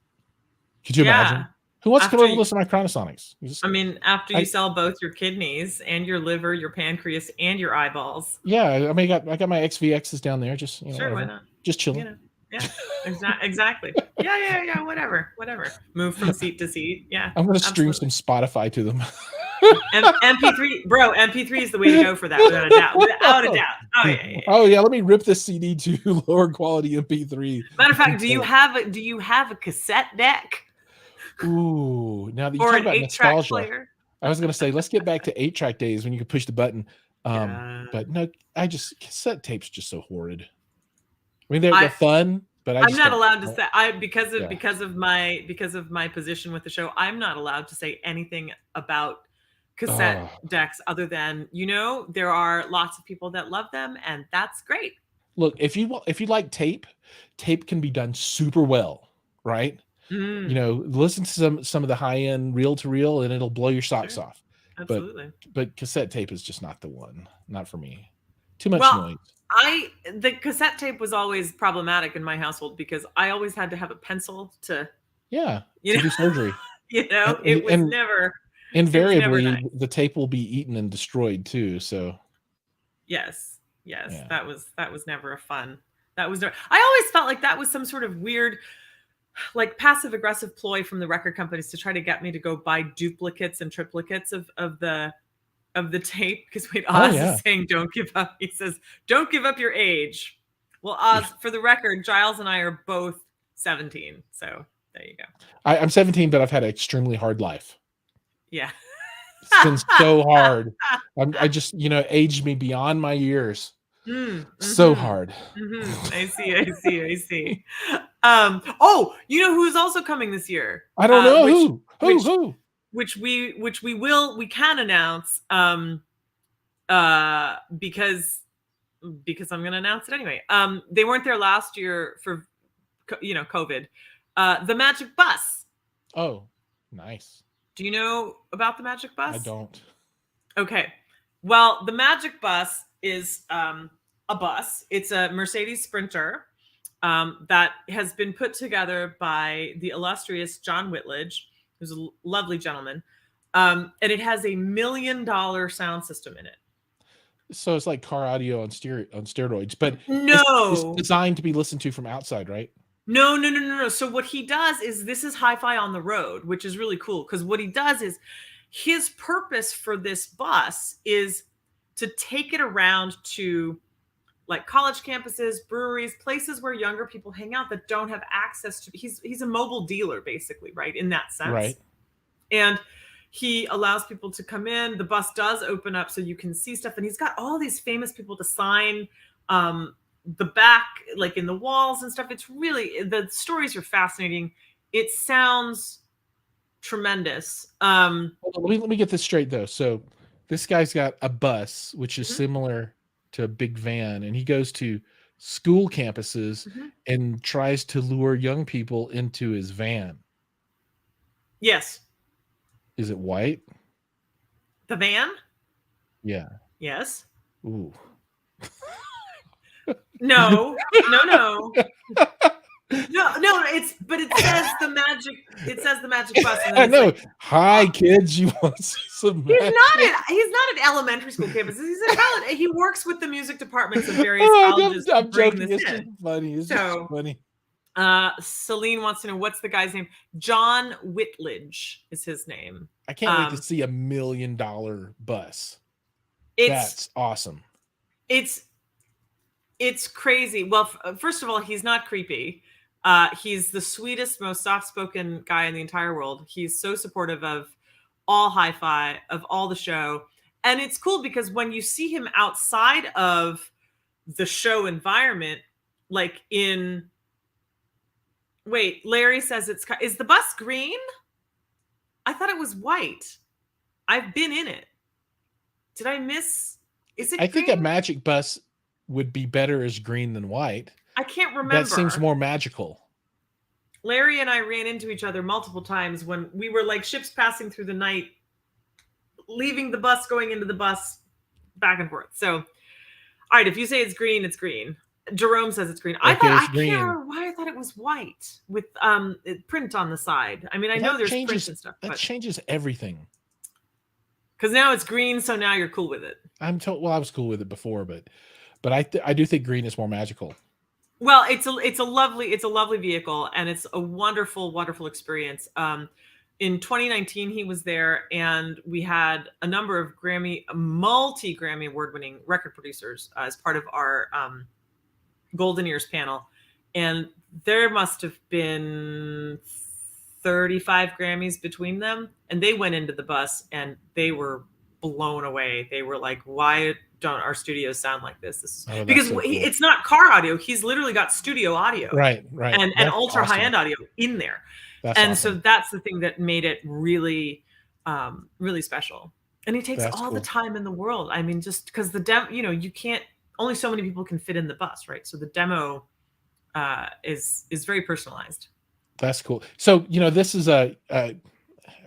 Speaker 2: Could you imagine? Who wants to come
Speaker 1: After
Speaker 2: over and
Speaker 1: you,
Speaker 2: listen to my Chronosonics?
Speaker 1: I mean, after you
Speaker 2: I
Speaker 1: sell both your kidneys and your liver, your pancreas, and your eyeballs.
Speaker 2: yeah, I mean, I got my XVXs down there, just
Speaker 1: Sure, why
Speaker 2: whatever,
Speaker 1: not?
Speaker 2: just chilling.
Speaker 1: Yeah, exactly. Yeah, whatever. Move from seat to seat. Yeah,
Speaker 2: I'm gonna stream
Speaker 1: absolutely.
Speaker 2: some Spotify to them.
Speaker 1: MP3, bro. MP3 is the way to go for that, without a doubt. Without a doubt. Oh yeah.
Speaker 2: Oh yeah, let me rip this CD to lower quality MP3.
Speaker 1: Matter of fact, do you have a cassette deck
Speaker 2: Ooh, now that you
Speaker 1: or
Speaker 2: talk
Speaker 1: an
Speaker 2: about
Speaker 1: 8-track
Speaker 2: nostalgia,
Speaker 1: player?
Speaker 2: I was gonna say let's get back to 8-track days when you could push the button.
Speaker 1: Yeah.
Speaker 2: But no, cassette tapes just so horrid. I mean, they're
Speaker 1: I
Speaker 2: fun, but I
Speaker 1: I'm
Speaker 2: just
Speaker 1: not
Speaker 2: don't.
Speaker 1: allowed to say because
Speaker 2: Yeah.
Speaker 1: of my position with the show. I'm not allowed to say anything about cassette
Speaker 2: Oh,
Speaker 1: decks other than there are lots of people that love them, and that's great.
Speaker 2: look, if you like tape, tape can be done super well, right?
Speaker 1: Mm,
Speaker 2: Listen to some of the high end reel to reel, and it'll blow your socks
Speaker 1: sure,
Speaker 2: off. But
Speaker 1: absolutely.
Speaker 2: cassette tape is just not the one. Not for me. Too much
Speaker 1: Well,
Speaker 2: noise.
Speaker 1: the cassette tape was always problematic in my household because I always had to have a pencil to,
Speaker 2: Yeah,
Speaker 1: you
Speaker 2: to
Speaker 1: know,
Speaker 2: do surgery,
Speaker 1: it was
Speaker 2: and
Speaker 1: never,
Speaker 2: invariably
Speaker 1: nice.
Speaker 2: the tape will be eaten and destroyed too. So
Speaker 1: Yes,
Speaker 2: yeah,
Speaker 1: that was never a fun. That was never. I always felt like that was some sort of weird, like passive aggressive ploy from the record companies to try to get me to go buy duplicates and triplicates of the tape. Because wait,
Speaker 2: oh
Speaker 1: Oz is
Speaker 2: yeah,
Speaker 1: saying don't give up. He says don't give up your age. Well, Oz,
Speaker 2: yeah.
Speaker 1: for the record, Jiles and I are both 17. So there you go.
Speaker 2: I'm 17, but I've had an extremely hard life.
Speaker 1: Yeah.
Speaker 2: It's been so hard. I just aged me beyond my years. So hard.
Speaker 1: I see. Oh, you know who's also coming this year?
Speaker 2: I don't know
Speaker 1: Which which
Speaker 2: who.
Speaker 1: we can announce because I'm going to announce it anyway. They weren't there last year for COVID. The Magic Bus.
Speaker 2: Oh, nice.
Speaker 1: Do you know about the Magic Bus?
Speaker 2: I don't.
Speaker 1: Okay. Well, the Magic Bus is a bus. It's a Mercedes Sprinter that has been put together by the illustrious John Whitledge, who's a lovely gentleman. And it has $1 million sound system in it.
Speaker 2: So it's like car audio on steroids, but it's
Speaker 1: No.
Speaker 2: designed to be listened to from outside, right?
Speaker 1: No. So what he does is this is HiFi on the road, which is really cool because what he does is his purpose for this bus is to take it around to like college campuses, breweries, places where younger people hang out that don't have access to. He's a mobile dealer basically, right? In that sense.
Speaker 2: Right.
Speaker 1: And he allows people to come in. The bus does open up so you can see stuff, and he's got all these famous people to sign the back, like in the walls and stuff. It's really, the stories are fascinating. It sounds tremendous.
Speaker 2: Let me get this straight though. So this guy's got a bus which is similar to a big van, and he goes to school campuses and tries to lure young people into his van.
Speaker 1: Yes.
Speaker 2: Is it white?
Speaker 1: The van?
Speaker 2: Yeah.
Speaker 1: Yes.
Speaker 2: Ooh.
Speaker 1: No. It says the magic bus. And
Speaker 2: I know.
Speaker 1: like,
Speaker 2: Hi, kids. You want to see some
Speaker 1: he's
Speaker 2: magic?
Speaker 1: not at elementary school campus. He's at college. He works with the music departments of various colleges.
Speaker 2: I'm joking.
Speaker 1: This
Speaker 2: It's just funny. It's just funny.
Speaker 1: Celine wants to know what's the guy's name. John Whitledge is his name.
Speaker 2: I can't wait to see $1 million bus. That's awesome.
Speaker 1: It's crazy. Well, first of all, he's not creepy. He's the sweetest, most soft-spoken guy in the entire world. He's so supportive of all HiFi, of all the show. And it's cool because when you see him outside of the show environment, like in... Wait, Larry says is the bus green? I thought it was white. I've been in it. Did I miss? Is it green?
Speaker 2: I think a magic bus would be better as green than white.
Speaker 1: I can't remember.
Speaker 2: That seems more magical.
Speaker 1: Larry and I ran into each other multiple times when we were like ships passing through the night, leaving the bus, going into the bus, back and forth. So, all right, if you say it's green, it's green. Jerome says it's green.
Speaker 2: Okay, it's
Speaker 1: I can't
Speaker 2: green.
Speaker 1: remember why I thought it was white with print on the side. I mean, I
Speaker 2: Well,
Speaker 1: know there's print and stuff,
Speaker 2: that
Speaker 1: but
Speaker 2: changes everything.
Speaker 1: because now it's green, so now you're cool with it.
Speaker 2: Well, I was cool with it before, but I do think green is more magical.
Speaker 1: Well, it's a lovely vehicle, and it's a wonderful experience. In 2019, he was there, and we had a number of multi Grammy award winning record producers as part of our Golden Ears panel, and there must have been 35 Grammys between them, and they went into the bus and they were blown away. They were like, "Why don't our studios sound like this?" This is because
Speaker 2: So cool.
Speaker 1: it's not car audio. He's literally got studio audio,
Speaker 2: right,
Speaker 1: and ultra high end audio in there, so that's the thing that made it really, really special. And he takes all the time in the world. I mean, just because the demo, you can't. Only so many people can fit in the bus, right? So the demo is very personalized.
Speaker 2: That's cool. So this is okay.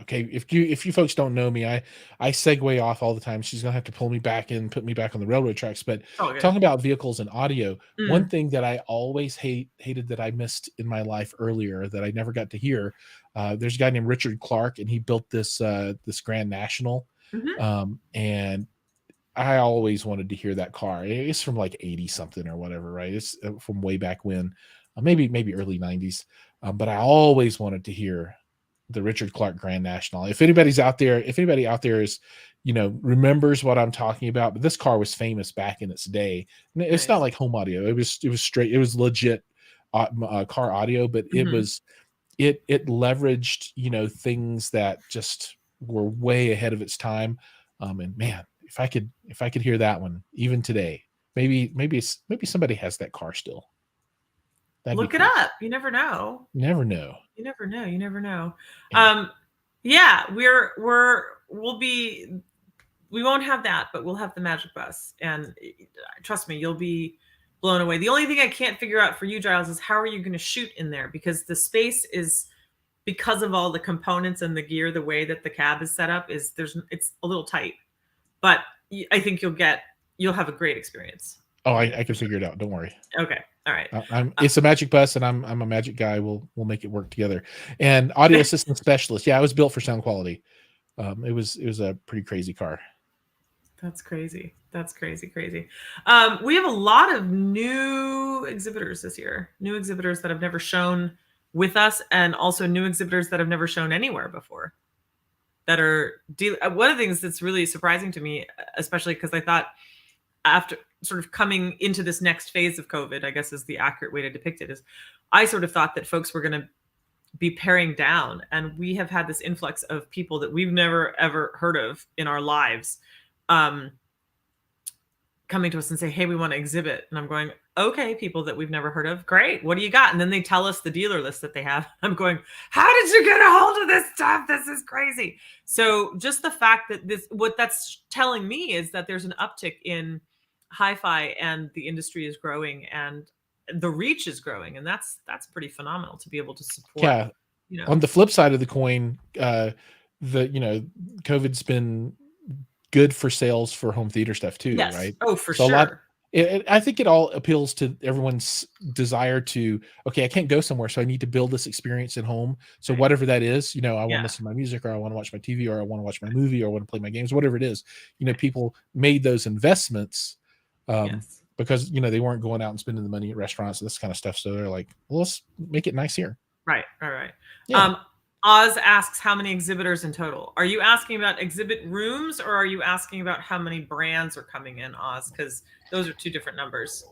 Speaker 2: If you folks don't know me, I segue off all the time. She's gonna have to pull me back in, put me back on the railroad tracks. But talking about vehicles and audio, one thing that I always hated that I missed in my life earlier that I never got to hear. There's a guy named Richard Clark, and he built this Grand National, and I always wanted to hear that car. It's from like 80 something or whatever, right? It's from way back when, maybe early 90s. But I always wanted to hear the Richard Clark Grand National. If anybody out there is, remembers what I'm talking about, but this car was famous back in its day. It's not like home audio. It was straight. It was legit car audio, but it leveraged, things that just were way ahead of its time. And man, if I could hear that one even today, maybe somebody has that car still.
Speaker 1: Look it up. You never know.
Speaker 2: You never know.
Speaker 1: Yeah, we won't have that, but we'll have the Magic Bus, and trust me, you'll be blown away. The only thing I can't figure out for you, Jiles, is how are you going to shoot in there, because the space is, because of all the components and the gear, the way that the cab is set up it's a little tight, but I think you'll have a great experience.
Speaker 2: Oh, I can figure it out. Don't worry.
Speaker 1: Okay. All right.
Speaker 2: It's a Magic Bus, and I'm a Magic guy. We'll make it work together. And audio system specialist. Yeah, it was built for sound quality. It was a pretty crazy car.
Speaker 1: That's crazy. We have a lot of new exhibitors this year. New exhibitors that have never shown with us, and also new exhibitors that have never shown anywhere before. That are one of the things that's really surprising to me, especially because I thought after sort of coming into this next phase of COVID, I guess is the accurate way to depict it, is I sort of thought that folks were going to be paring down, and we have had this influx of people that we've never ever heard of in our lives coming to us and say, "Hey, we want to exhibit." And I'm going, "Okay, people that we've never heard of, great. What do you got?" And then they tell us the dealer list that they have. I'm going, "How did you get a hold of this stuff? This is crazy." So just the fact that what that's telling me is that there's an uptick in HiFi, and the industry is growing, and the reach is growing, and that's pretty phenomenal to be able to support.
Speaker 2: Yeah. On the flip side of the coin, COVID's been good for sales for home theater stuff too,
Speaker 1: yes.
Speaker 2: Right?
Speaker 1: Oh, for sure.
Speaker 2: I think it all appeals to everyone's desire to, okay, I can't go somewhere, so I need to build this experience at home. So whatever that is, I want to listen to my music, or I want to watch my TV, or I want to watch my movie, or I want to play my games, whatever it is. People made those investments because they weren't going out and spending the money at restaurants and this kind of stuff. So they're like, well, let's make it nice here.
Speaker 1: Right. All right. Yeah. Oz asks how many exhibitors in total. Are you asking about exhibit rooms, or are you asking about how many brands are coming in, Oz? Because those are two different numbers.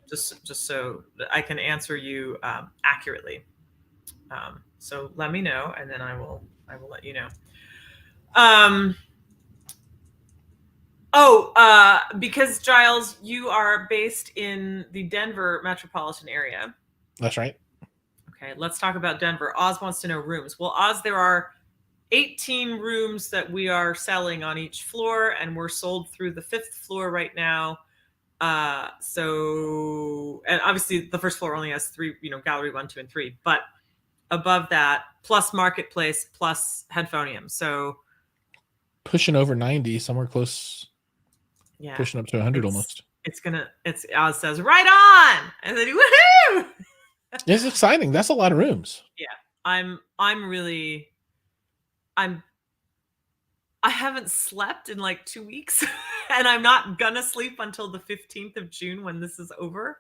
Speaker 1: Just so that I can answer you accurately. So let me know, and then I will let you know. Because Jiles, you are based in the Denver metropolitan area.
Speaker 2: That's right.
Speaker 1: Okay, let's talk about Denver. Oz wants to know rooms. Well, Oz, there are 18 rooms that we are selling on each floor, and we're sold through the 5th floor right now. And obviously the first floor only has 3, gallery 1, 2, and 3, but above that, plus marketplace, plus Headphonium. So
Speaker 2: pushing over 90, somewhere close. Yeah. Pushing up to 100 almost.
Speaker 1: It's Oz says right on. And then woohoo!
Speaker 2: It's exciting. That's a lot of rooms.
Speaker 1: Yeah. I haven't slept in like 2 weeks and I'm not gonna sleep until the 15th of June when this is over.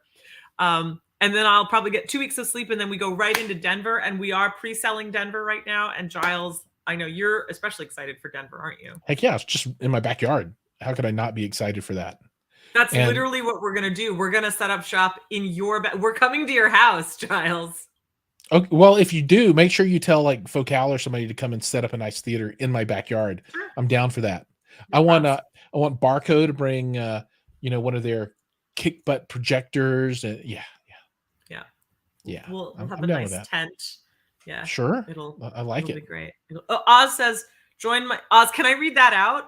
Speaker 1: And then I'll probably get 2 weeks of sleep and then we go right into Denver, and we are pre-selling Denver right now. And Jiles, I know you're especially excited for Denver, aren't you?
Speaker 2: Heck yeah, it's just in my backyard. How could I not be excited for that?
Speaker 1: That's
Speaker 2: And
Speaker 1: literally what we're gonna do. We're gonna set up shop in your we're coming to your house, Jiles.
Speaker 2: okay, well, if you do, make sure you tell like Focal or somebody to come and set up a nice theater in my backyard.
Speaker 1: Sure.
Speaker 2: I'm down for that.
Speaker 1: No
Speaker 2: I want Barco to bring one of their kick butt projectors, and yeah.
Speaker 1: We'll have
Speaker 2: I'm
Speaker 1: a
Speaker 2: down
Speaker 1: nice
Speaker 2: with that.
Speaker 1: Sure.
Speaker 2: I like
Speaker 1: it'll
Speaker 2: it.
Speaker 1: be great. Oz says, "Join my Oz." Can I read that out?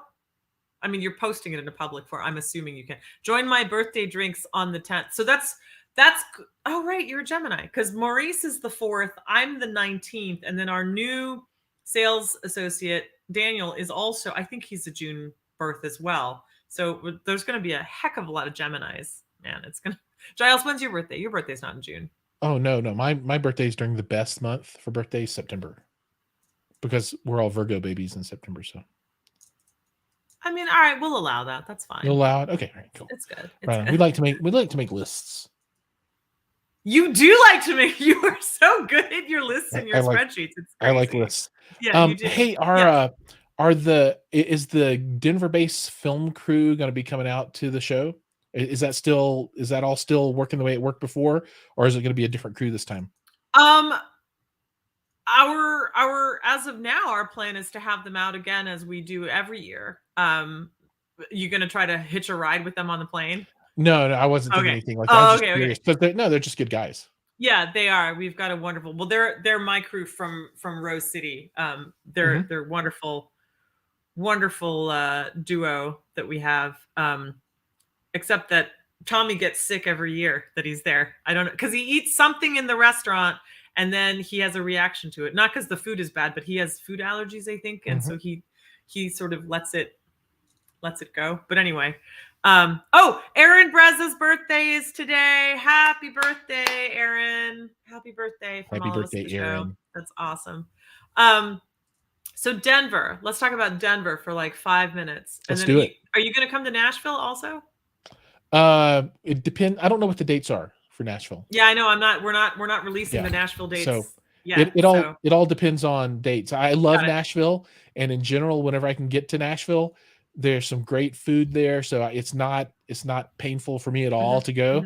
Speaker 1: I mean, you're posting it in a public forum. I'm assuming you can join my birthday drinks on the 10th. So that's oh right, you're a Gemini because Maurice is the 4th. I'm the 19th, and then our new sales associate Daniel is also. I think he's a June birth as well. So there's going to be a heck of a lot of Geminis. Man, it's gonna. Giles, when's your birthday? Your birthday's not in June.
Speaker 2: Oh no. My birthday is during the best month for birthdays, September, because we're all Virgo babies in September. So
Speaker 1: I mean, all right, we'll allow that. That's fine.
Speaker 2: you'll allow it. Okay, all right, cool.
Speaker 1: It's good.
Speaker 2: Right. We like to make lists.
Speaker 1: You do like to make. You are so good at your lists and your spreadsheets. It's crazy.
Speaker 2: I like lists.
Speaker 1: Yeah, you do.
Speaker 2: Hey, is the Denver-based film crew going to be coming out to the show? Is that all still working the way it worked before, or is it going to be a different crew this time?
Speaker 1: Our as of now, our plan is to have them out again as we do every year. You going to try to hitch a ride with them on the plane?
Speaker 2: No, I wasn't thinking anything like that. I was just curious. But they're just good guys.
Speaker 1: Yeah, they are. We've got a wonderful. Well, they're my crew from Rose City. They're wonderful duo that we have. Except that Tommy gets sick every year that he's there. I don't know, because he eats something in the restaurant and then he has a reaction to it. Not because the food is bad, but he has food allergies, I think, and so he sort of lets it go. But anyway. Aaron Breza's birthday is today. Happy birthday, Aaron. Happy birthday from all of us at the show. That's awesome. So Denver, let's talk about Denver for like 5 minutes.
Speaker 2: Let's do it.
Speaker 1: Are you going to come to Nashville also?
Speaker 2: It depends. I don't know what the dates are for Nashville.
Speaker 1: Yeah, I know. We're not releasing the Nashville dates.
Speaker 2: So it all depends on dates. I love Nashville, and in general, whenever I can get to Nashville, there's some great food there. So it's not painful for me at all to go.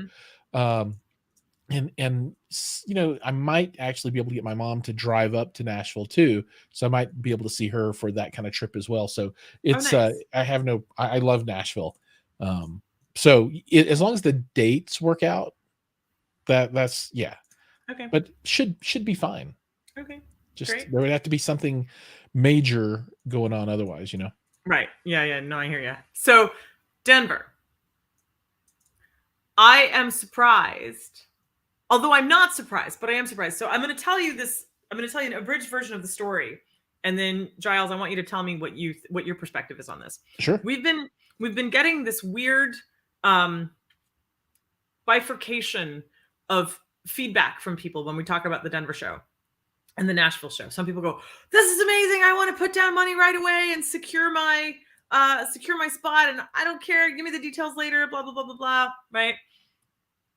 Speaker 2: And I might actually be able to get my mom to drive up to Nashville too. So I might be able to see her for that kind of trip as well. So it's, nice. I love Nashville. So as long as the dates work out, that's okay. But should be fine.
Speaker 1: Okay.
Speaker 2: Just great. There would have to be something major going on otherwise,
Speaker 1: Right. Yeah. No, I hear you. So Denver, I am surprised. Although I'm not surprised, but I am surprised. So I'm going to tell you this. I'm going to tell you an abridged version of the story, and then Giles, I want you to tell me what your perspective is on this.
Speaker 2: Sure.
Speaker 1: We've been getting this weird bifurcation of feedback from people when we talk about the Denver show and the Nashville show. Some people go, "This is amazing! I want to put down money right away and secure my spot, and I don't care. Give me the details later." Blah blah blah blah blah. Right.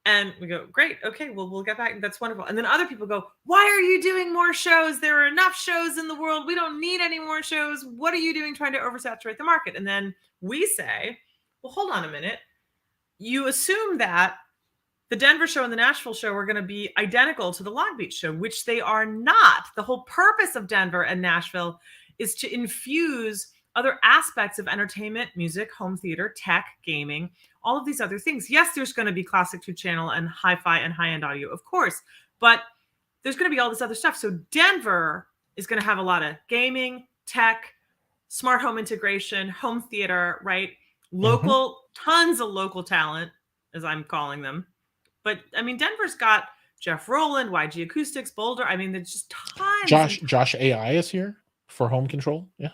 Speaker 1: And we go, great, okay, well, we'll get back. That's wonderful. And then other people go, why are you doing more shows? There are enough shows in the world. We don't need any more shows. What are you doing trying to oversaturate the market? And then we say, well, hold on a minute. You assume that the Denver show and the Nashville show are going to be identical to the Long Beach show, which they are not. The whole purpose of Denver and Nashville is to infuse other aspects of entertainment, music, home theater, tech, gaming, all of these other things. Yes, there's going to be classic 2-channel and HiFi and high-end audio, of course, but there's going to be all this other stuff. So Denver is going to have a lot of gaming, tech, smart home integration, home theater, right? Local, tons of local talent, as I'm calling them. But I mean, Denver's got Jeff Rowland, YG Acoustics, Boulder. I mean, there's just tons.
Speaker 2: Josh AI is here for home control. Yeah.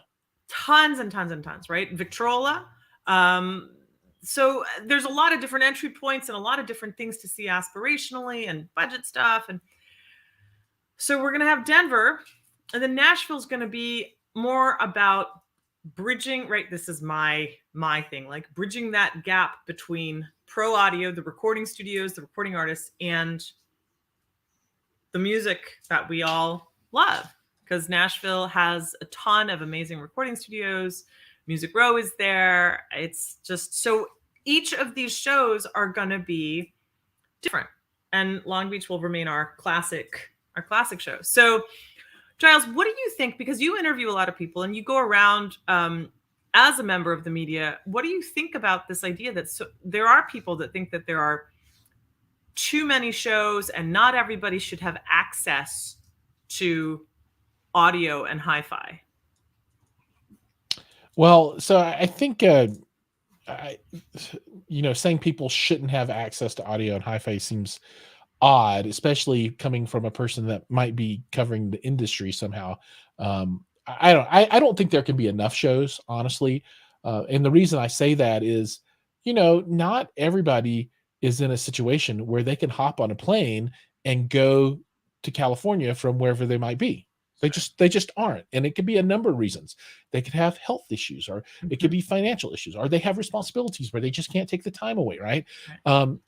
Speaker 1: Tons and tons and tons, right? Victrola, so there's a lot of different entry points and a lot of different things to see aspirationally and budget stuff. And so we're going to have Denver, and then Nashville's going to be more about bridging, right? This is my thing, like bridging that gap between pro audio, the recording studios, the recording artists, and the music that we all love. Because Nashville has a ton of amazing recording studios. Music Row is there. It's just so each of these shows are going to be different, and Long Beach will remain our classic show. So, Jiles, what do you think? Because you interview a lot of people and you go around as a member of the media. What do you think about this idea that there are people that think that there are too many shows and not everybody should have access to audio and hi-fi?
Speaker 2: Well, so I think saying people shouldn't have access to audio and hi-fi seems odd, especially coming from a person that might be covering the industry somehow. I don't think there can be enough shows, honestly. And the reason I say that is, not everybody is in a situation where they can hop on a plane and go to California from wherever they might be. They just aren't. And it could be a number of reasons. They could have health issues, or it could be financial issues, or they have responsibilities where they just can't take the time away. Right.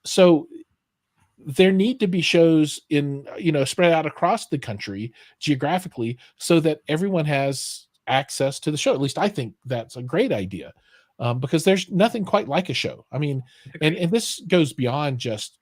Speaker 2: So there need to be shows spread out across the country geographically so that everyone has access to the show. At least I think that's a great idea, because there's nothing quite like a show. I mean, and this goes beyond just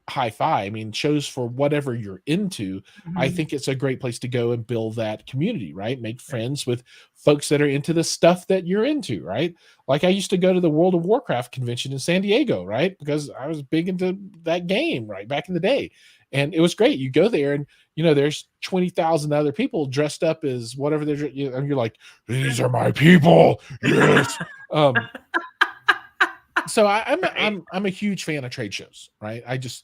Speaker 2: hi-fi. I mean, shows for whatever you're into. I think it's a great place to go and build that community, right? Make friends with folks that are into the stuff that you're into, right? Like I used to go to the World of Warcraft convention in San Diego, right? Because I was big into that game, right, back in the day. And it was great. You go there and, there's 20,000 other people dressed up as whatever they're, and you're like, these are my people. Yes. So I'm a huge fan of trade shows, right? I just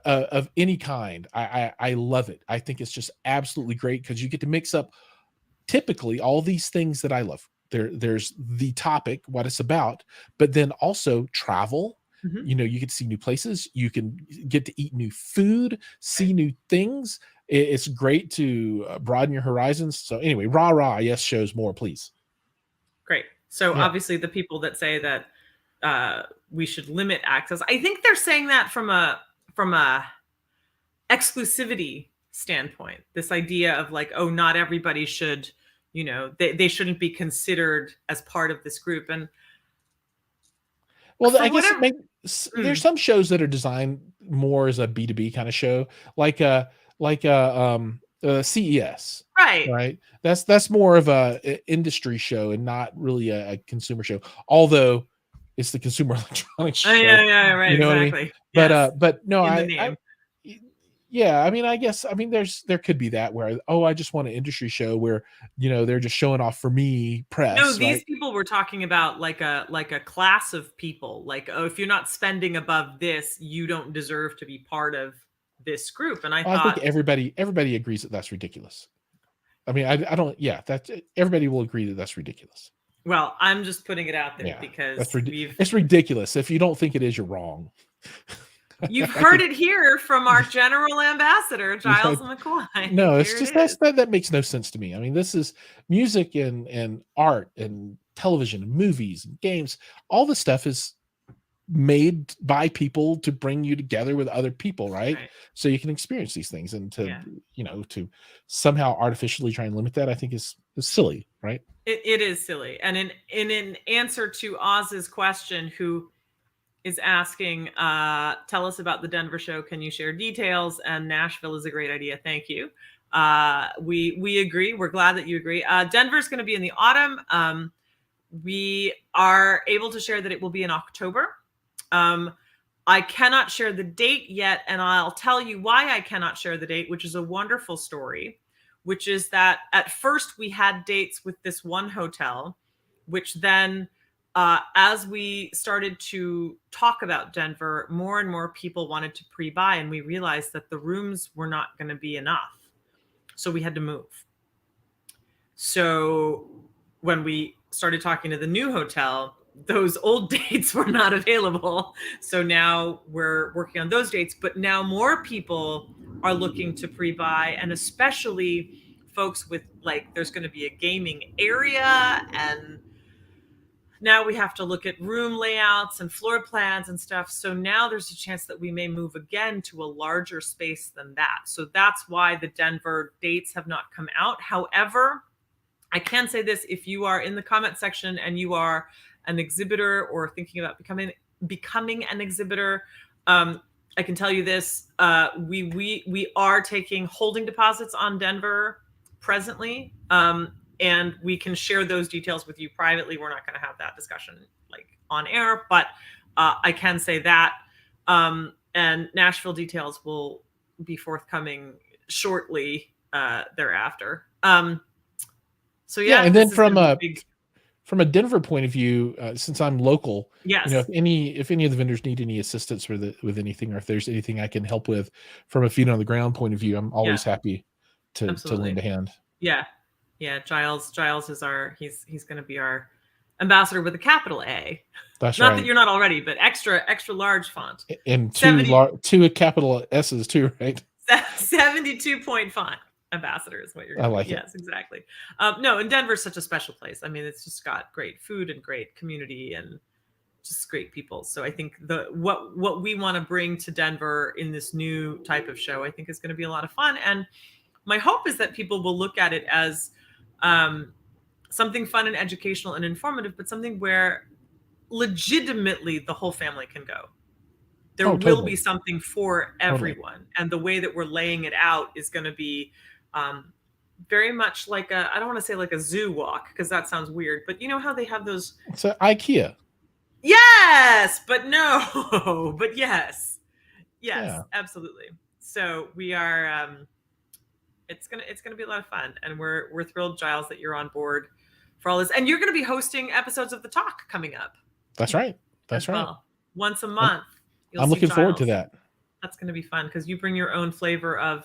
Speaker 2: of any kind. I love it. I think it's just absolutely great because you get to mix up typically all these things that I love. There's the topic, what it's about, but then also travel. You get to see new places. You can get to eat new food, see new things. It's great to broaden your horizons. So anyway, rah, yes, shows more, please.
Speaker 1: Great. So obviously the people that say that we should limit access, I think they're saying that from a exclusivity standpoint. This idea of like, oh, not everybody should, they shouldn't be considered as part of this group. And
Speaker 2: well, I guess there's some shows that are designed more as a B2B kind of show, like CES, right? That's more of a industry show and not really a consumer show. Although it's the Consumer Electronics Show.
Speaker 1: Yeah, right.
Speaker 2: You know
Speaker 1: exactly.
Speaker 2: what I mean?
Speaker 1: Yes.
Speaker 2: But no, I mean, I guess, there could be that where, I just want an industry show where, they're just showing off for me press.
Speaker 1: No, these people were talking about like a class of people. Like, oh, if you're not spending above this, you don't deserve to be part of this group. And I thought
Speaker 2: think everybody agrees that that's ridiculous. I mean, I don't. Yeah, that's everybody will agree that that's ridiculous.
Speaker 1: Well, I'm just putting it out there because
Speaker 2: it's ridiculous. If you don't think it is, you're wrong.
Speaker 1: You've heard it here from our general ambassador, Jiles McCoy.
Speaker 2: No, it's just that makes no sense to me. I mean, this is music and art and television and movies and games. All this stuff is made by people to bring you together with other people, right? So you can experience these things, and to somehow artificially try and limit that, I think is silly, right?
Speaker 1: It is silly. And in answer to Oz's question, who is asking, tell us about the Denver show. Can you share details? And Nashville is a great idea. Thank you. We agree. We're glad that you agree. Denver's going to be in the autumn. We are able to share that it will be in October. I cannot share the date yet, and I'll tell you why I cannot share the date, which is a wonderful story, which is that at first we had dates with this one hotel, which then, as we started to talk about Denver, more and more people wanted to pre-buy, and we realized that the rooms were not going to be enough. So we had to move. So when we started talking to the new hotel, those old dates were not available. So now we're working on those dates, but now more people are looking to pre-buy, and especially folks with, like, there's going to be a gaming area, and now we have to look at room layouts and floor plans and stuff. So now there's a chance that we may move again to a larger space than that. So that's why the Denver dates have not come out. However, I can say this: if you are in the comment section and you are an exhibitor or thinking about becoming an exhibitor, I can tell you this: we are taking holding deposits on Denver presently, and we can share those details with you privately. We're not going to have that discussion like on air, but I can say that, and Nashville details will be forthcoming shortly thereafter. So
Speaker 2: Yeah,
Speaker 1: yeah,
Speaker 2: and
Speaker 1: this
Speaker 2: then
Speaker 1: is going to be big.
Speaker 2: from a Denver point of view, since I'm local,
Speaker 1: Yes.
Speaker 2: if any of the vendors need any assistance with anything, or if there's anything I can help with from a feet on the ground point of view, I'm always happy to lend a hand.
Speaker 1: Yeah. Jiles is he's going to be our ambassador with a capital A.
Speaker 2: That's
Speaker 1: not
Speaker 2: right.
Speaker 1: that you're not already, but extra large font.
Speaker 2: And two capital S's too, right?
Speaker 1: 72-point font. Ambassador is what you're going to like. Yes, exactly. No, and Denver's such a special place. I mean, it's just got great food and great community and just great people. So I think what we want to bring to Denver in this new type of show, I think, is going to be a lot of fun. And my hope is that people will look at it as something fun and educational and informative, but something where legitimately the whole family can go. There will be something for everyone. And the way that we're laying it out is going to be very much like I don't want to say like a zoo walk, because that sounds weird, but you know how they have those.
Speaker 2: It's IKEA.
Speaker 1: Yes, but no, but yes, yeah. Absolutely. So we are. It's gonna be a lot of fun, and we're thrilled, Jiles, that you're on board for all this, and you're going to be hosting episodes of The Talk coming up.
Speaker 2: That's right. That's right.
Speaker 1: Well, once a month.
Speaker 2: I'm looking forward to that.
Speaker 1: That's going to be fun because you bring your own flavor of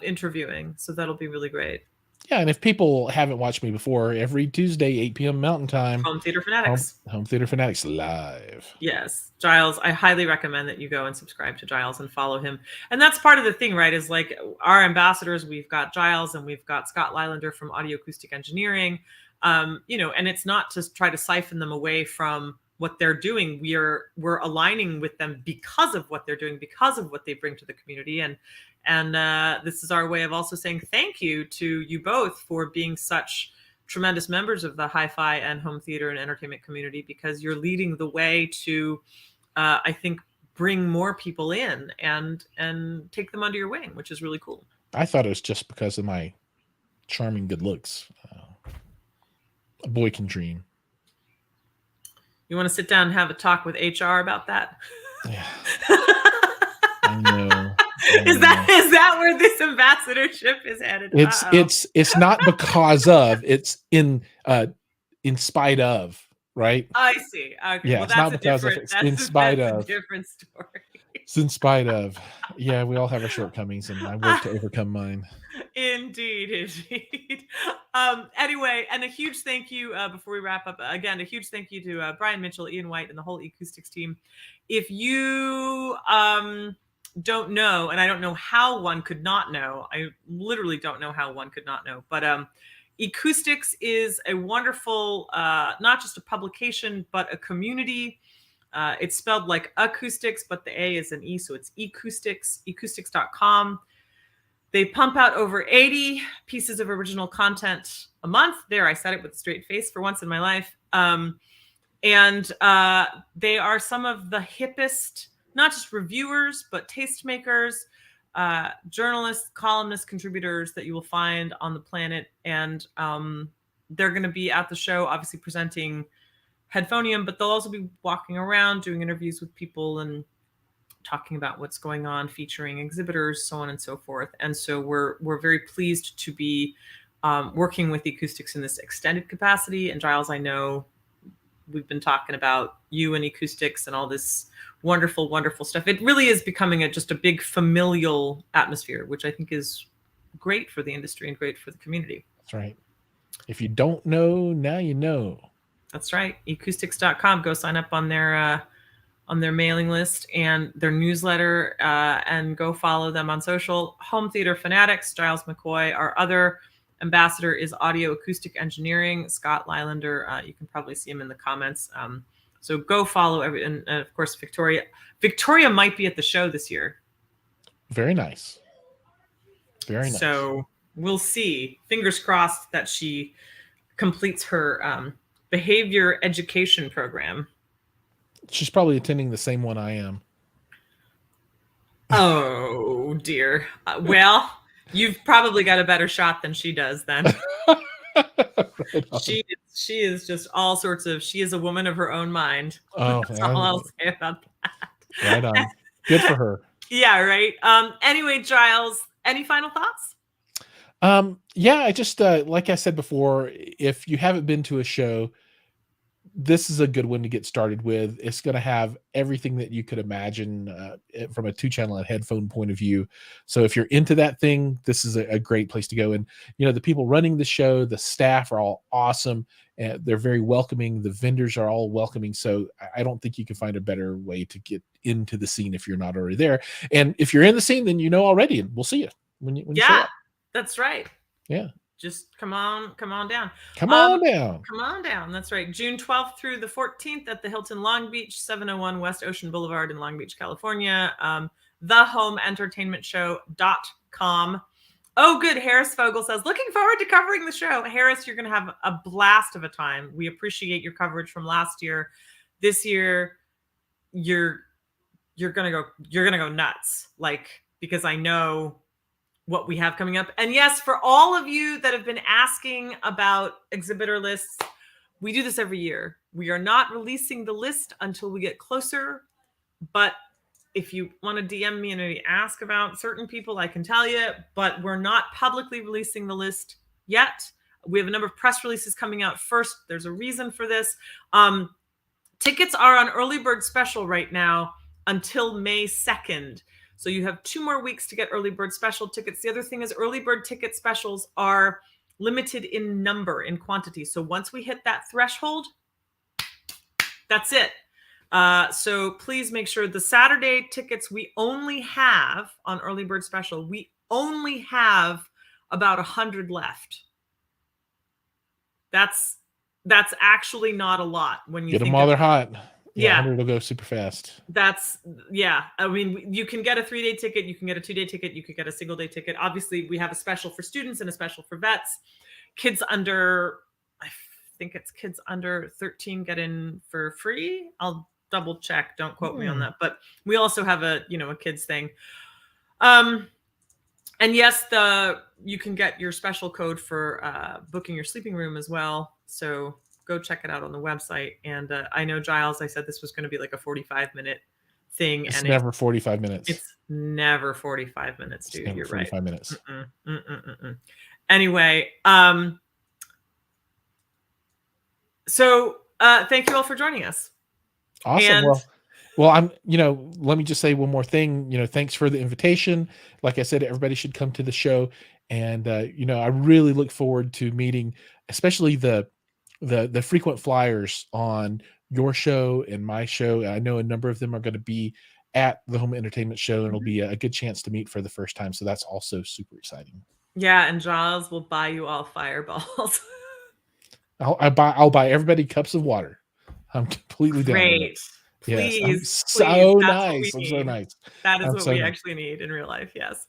Speaker 1: interviewing, so that'll be really great.
Speaker 2: Yeah, and if people haven't watched me before, every Tuesday, 8 p.m. Mountain Time,
Speaker 1: Home Theater Fanatics.
Speaker 2: Home Theater Fanatics live.
Speaker 1: Yes, Jiles, I highly recommend that you go and subscribe to Jiles and follow him. And that's part of the thing, right? Is like our ambassadors, we've got Jiles and we've got Scott Lylander from Audioacoustic Engineering. And it's not to try to siphon them away from what they're doing. We're aligning with them because of what they're doing, because of what they bring to the community. And this is our way of also saying thank you to you both for being such tremendous members of the HiFi and home theater and entertainment community, because you're leading the way to, I think, bring more people in and take them under your wing, which is really cool.
Speaker 2: I thought it was just because of my charming good looks. A boy can dream.
Speaker 1: You want to sit down and have a talk with HR about that?
Speaker 2: Yeah. I know.
Speaker 1: Is that where this ambassadorship is headed?
Speaker 2: It's not because of, it's in spite of, right?
Speaker 1: I see. Okay.
Speaker 2: Yeah,
Speaker 1: well,
Speaker 2: it's not because of, it's in spite of.
Speaker 1: A different story.
Speaker 2: It's in spite of. Yeah, we all have our shortcomings, and I work to overcome mine.
Speaker 1: Indeed. Anyway, and a huge thank you before we wrap up. Again, a huge thank you to Brian Mitchell, Ian White, and the whole Acoustics team. If you don't know, and I don't know how one could not know, I literally don't know how one could not know, but Acoustics is a wonderful, not just a publication, but a community. It's spelled like acoustics, but the A is an E, so it's Acoustics, acoustics.com. They pump out over 80 pieces of original content a month. There, I said it with a straight face for once in my life. And they are some of the hippest, not just reviewers, but tastemakers, journalists, columnists, contributors that you will find on the planet. And they're going to be at the show, obviously presenting Headphonium, but they'll also be walking around, doing interviews with people and talking about what's going on, featuring exhibitors, so on and so forth. And so we're very pleased to be working with Acoustics in this extended capacity. And Jiles, I know we've been talking about you and Acoustics and all this wonderful, wonderful stuff. It really is becoming just a big familial atmosphere, which I think is great for the industry and great for the community.
Speaker 2: That's right. If you don't know, now you know.
Speaker 1: That's right. Acoustics.com. Go sign up on their mailing list and their newsletter, and go follow them on social. Home Theater Fanatics, Jiles McCoy. Our other ambassador is Audio Acoustic Engineering, Scott Lylander. You can probably see him in the comments. So go follow and of course, Victoria. Victoria might be at the show this year.
Speaker 2: Very nice. Very nice.
Speaker 1: So we'll see. Fingers crossed that she completes her behavior education program.
Speaker 2: She's probably attending the same one I am.
Speaker 1: Oh dear. Well, you've probably got a better shot than she does then. Right, she is just all sorts of. She is a woman of her own mind.
Speaker 2: Oh,
Speaker 1: that's all I'll say about that.
Speaker 2: Right on. Good for her.
Speaker 1: Yeah. Right. Anyway, Jiles, any final thoughts?
Speaker 2: Yeah, I just like I said before, if you haven't been to a show, this is a good one to get started with. It's going to have everything that you could imagine from a 2-channel and headphone point of view. So if you're into that thing, this is a great place to go. And, the people running the show, the staff are all awesome. And they're very welcoming. The vendors are all welcoming. So I don't think you can find a better way to get into the scene if you're not already there. And if you're in the scene, then you know already, and we'll see you when you show up.
Speaker 1: That's right.
Speaker 2: Yeah.
Speaker 1: Just come on down.
Speaker 2: Come on down.
Speaker 1: Come on down. That's right. June 12th through the 14th at the Hilton Long Beach, 701 West Ocean Boulevard in Long Beach, California. TheHomeEntertainmentShow.com. Oh, good. Harris Fogel says, looking forward to covering the show. Harris, you're going to have a blast of a time. We appreciate your coverage from last year. This year, you're going to go nuts. Because I know what we have coming up. And yes, for all of you that have been asking about exhibitor lists, we do this every year. We are not releasing the list until we get closer. But if you want to DM me and maybe ask about certain people, I can tell you, but we're not publicly releasing the list yet. We have a number of press releases coming out first. There's a reason for this. Tickets are on early bird special right now until May 2nd. So you have 2 more weeks to get early bird special tickets. The other thing is early bird ticket specials are limited in number, in quantity. So once we hit that threshold, that's it. So please make sure the Saturday tickets we only have on early bird special, we only have about 100 left. That's actually not a lot when you
Speaker 2: get them while they're hot.
Speaker 1: Yeah,
Speaker 2: 100 will go super fast.
Speaker 1: I mean, you can get a 3-day ticket, you can get a 2-day ticket, you could get a single-day ticket. Obviously, we have a special for students and a special for vets. Kids under 13 get in for free. I'll double check. Don't quote me on that. But we also have a kids thing. And yes, you can get your special code for booking your sleeping room as well. So go check it out on the website. And I know, Jiles, I said this was going to be like a 45-minute thing.
Speaker 2: It's never 45 minutes.
Speaker 1: It's never 45 minutes, dude. You're
Speaker 2: 45
Speaker 1: right.
Speaker 2: minutes.
Speaker 1: Anyway, so thank you all for joining us.
Speaker 2: Awesome. And well, let me just say one more thing. Thanks for the invitation. Like I said, everybody should come to the show. And, I really look forward to meeting, especially the frequent flyers on your show and my show. I know a number of them are going to be at the Home Entertainment Show, and it'll be a good chance to meet for the first time. So that's also super exciting.
Speaker 1: Yeah, and Jiles will buy you all fireballs.
Speaker 2: I'll buy everybody cups of water. I'm completely down.
Speaker 1: Great. Please,
Speaker 2: so nice. I'm so nice.
Speaker 1: That is what we actually need in real life. Yes.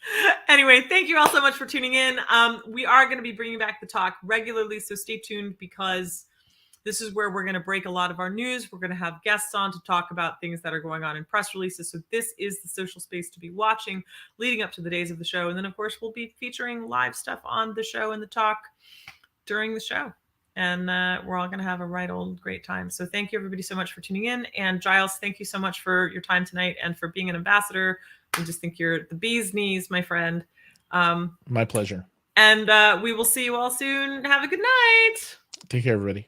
Speaker 1: Anyway, thank you all so much for tuning in. We are going to be bringing back the talk regularly, so stay tuned, because this is where we're going to break a lot of our news. We're going to have guests on to talk about things that are going on in press releases. So this is the social space to be watching leading up to the days of the show. And then, of course, we'll be featuring live stuff on the show and the talk during the show. And we're all going to have a right old great time. So thank you, everybody, so much for tuning in. And Jiles, thank you so much for your time tonight and for being an ambassador. I just think you're the bee's knees, my friend.
Speaker 2: My pleasure.
Speaker 1: And we will see you all soon. Have a good night.
Speaker 2: Take care, everybody.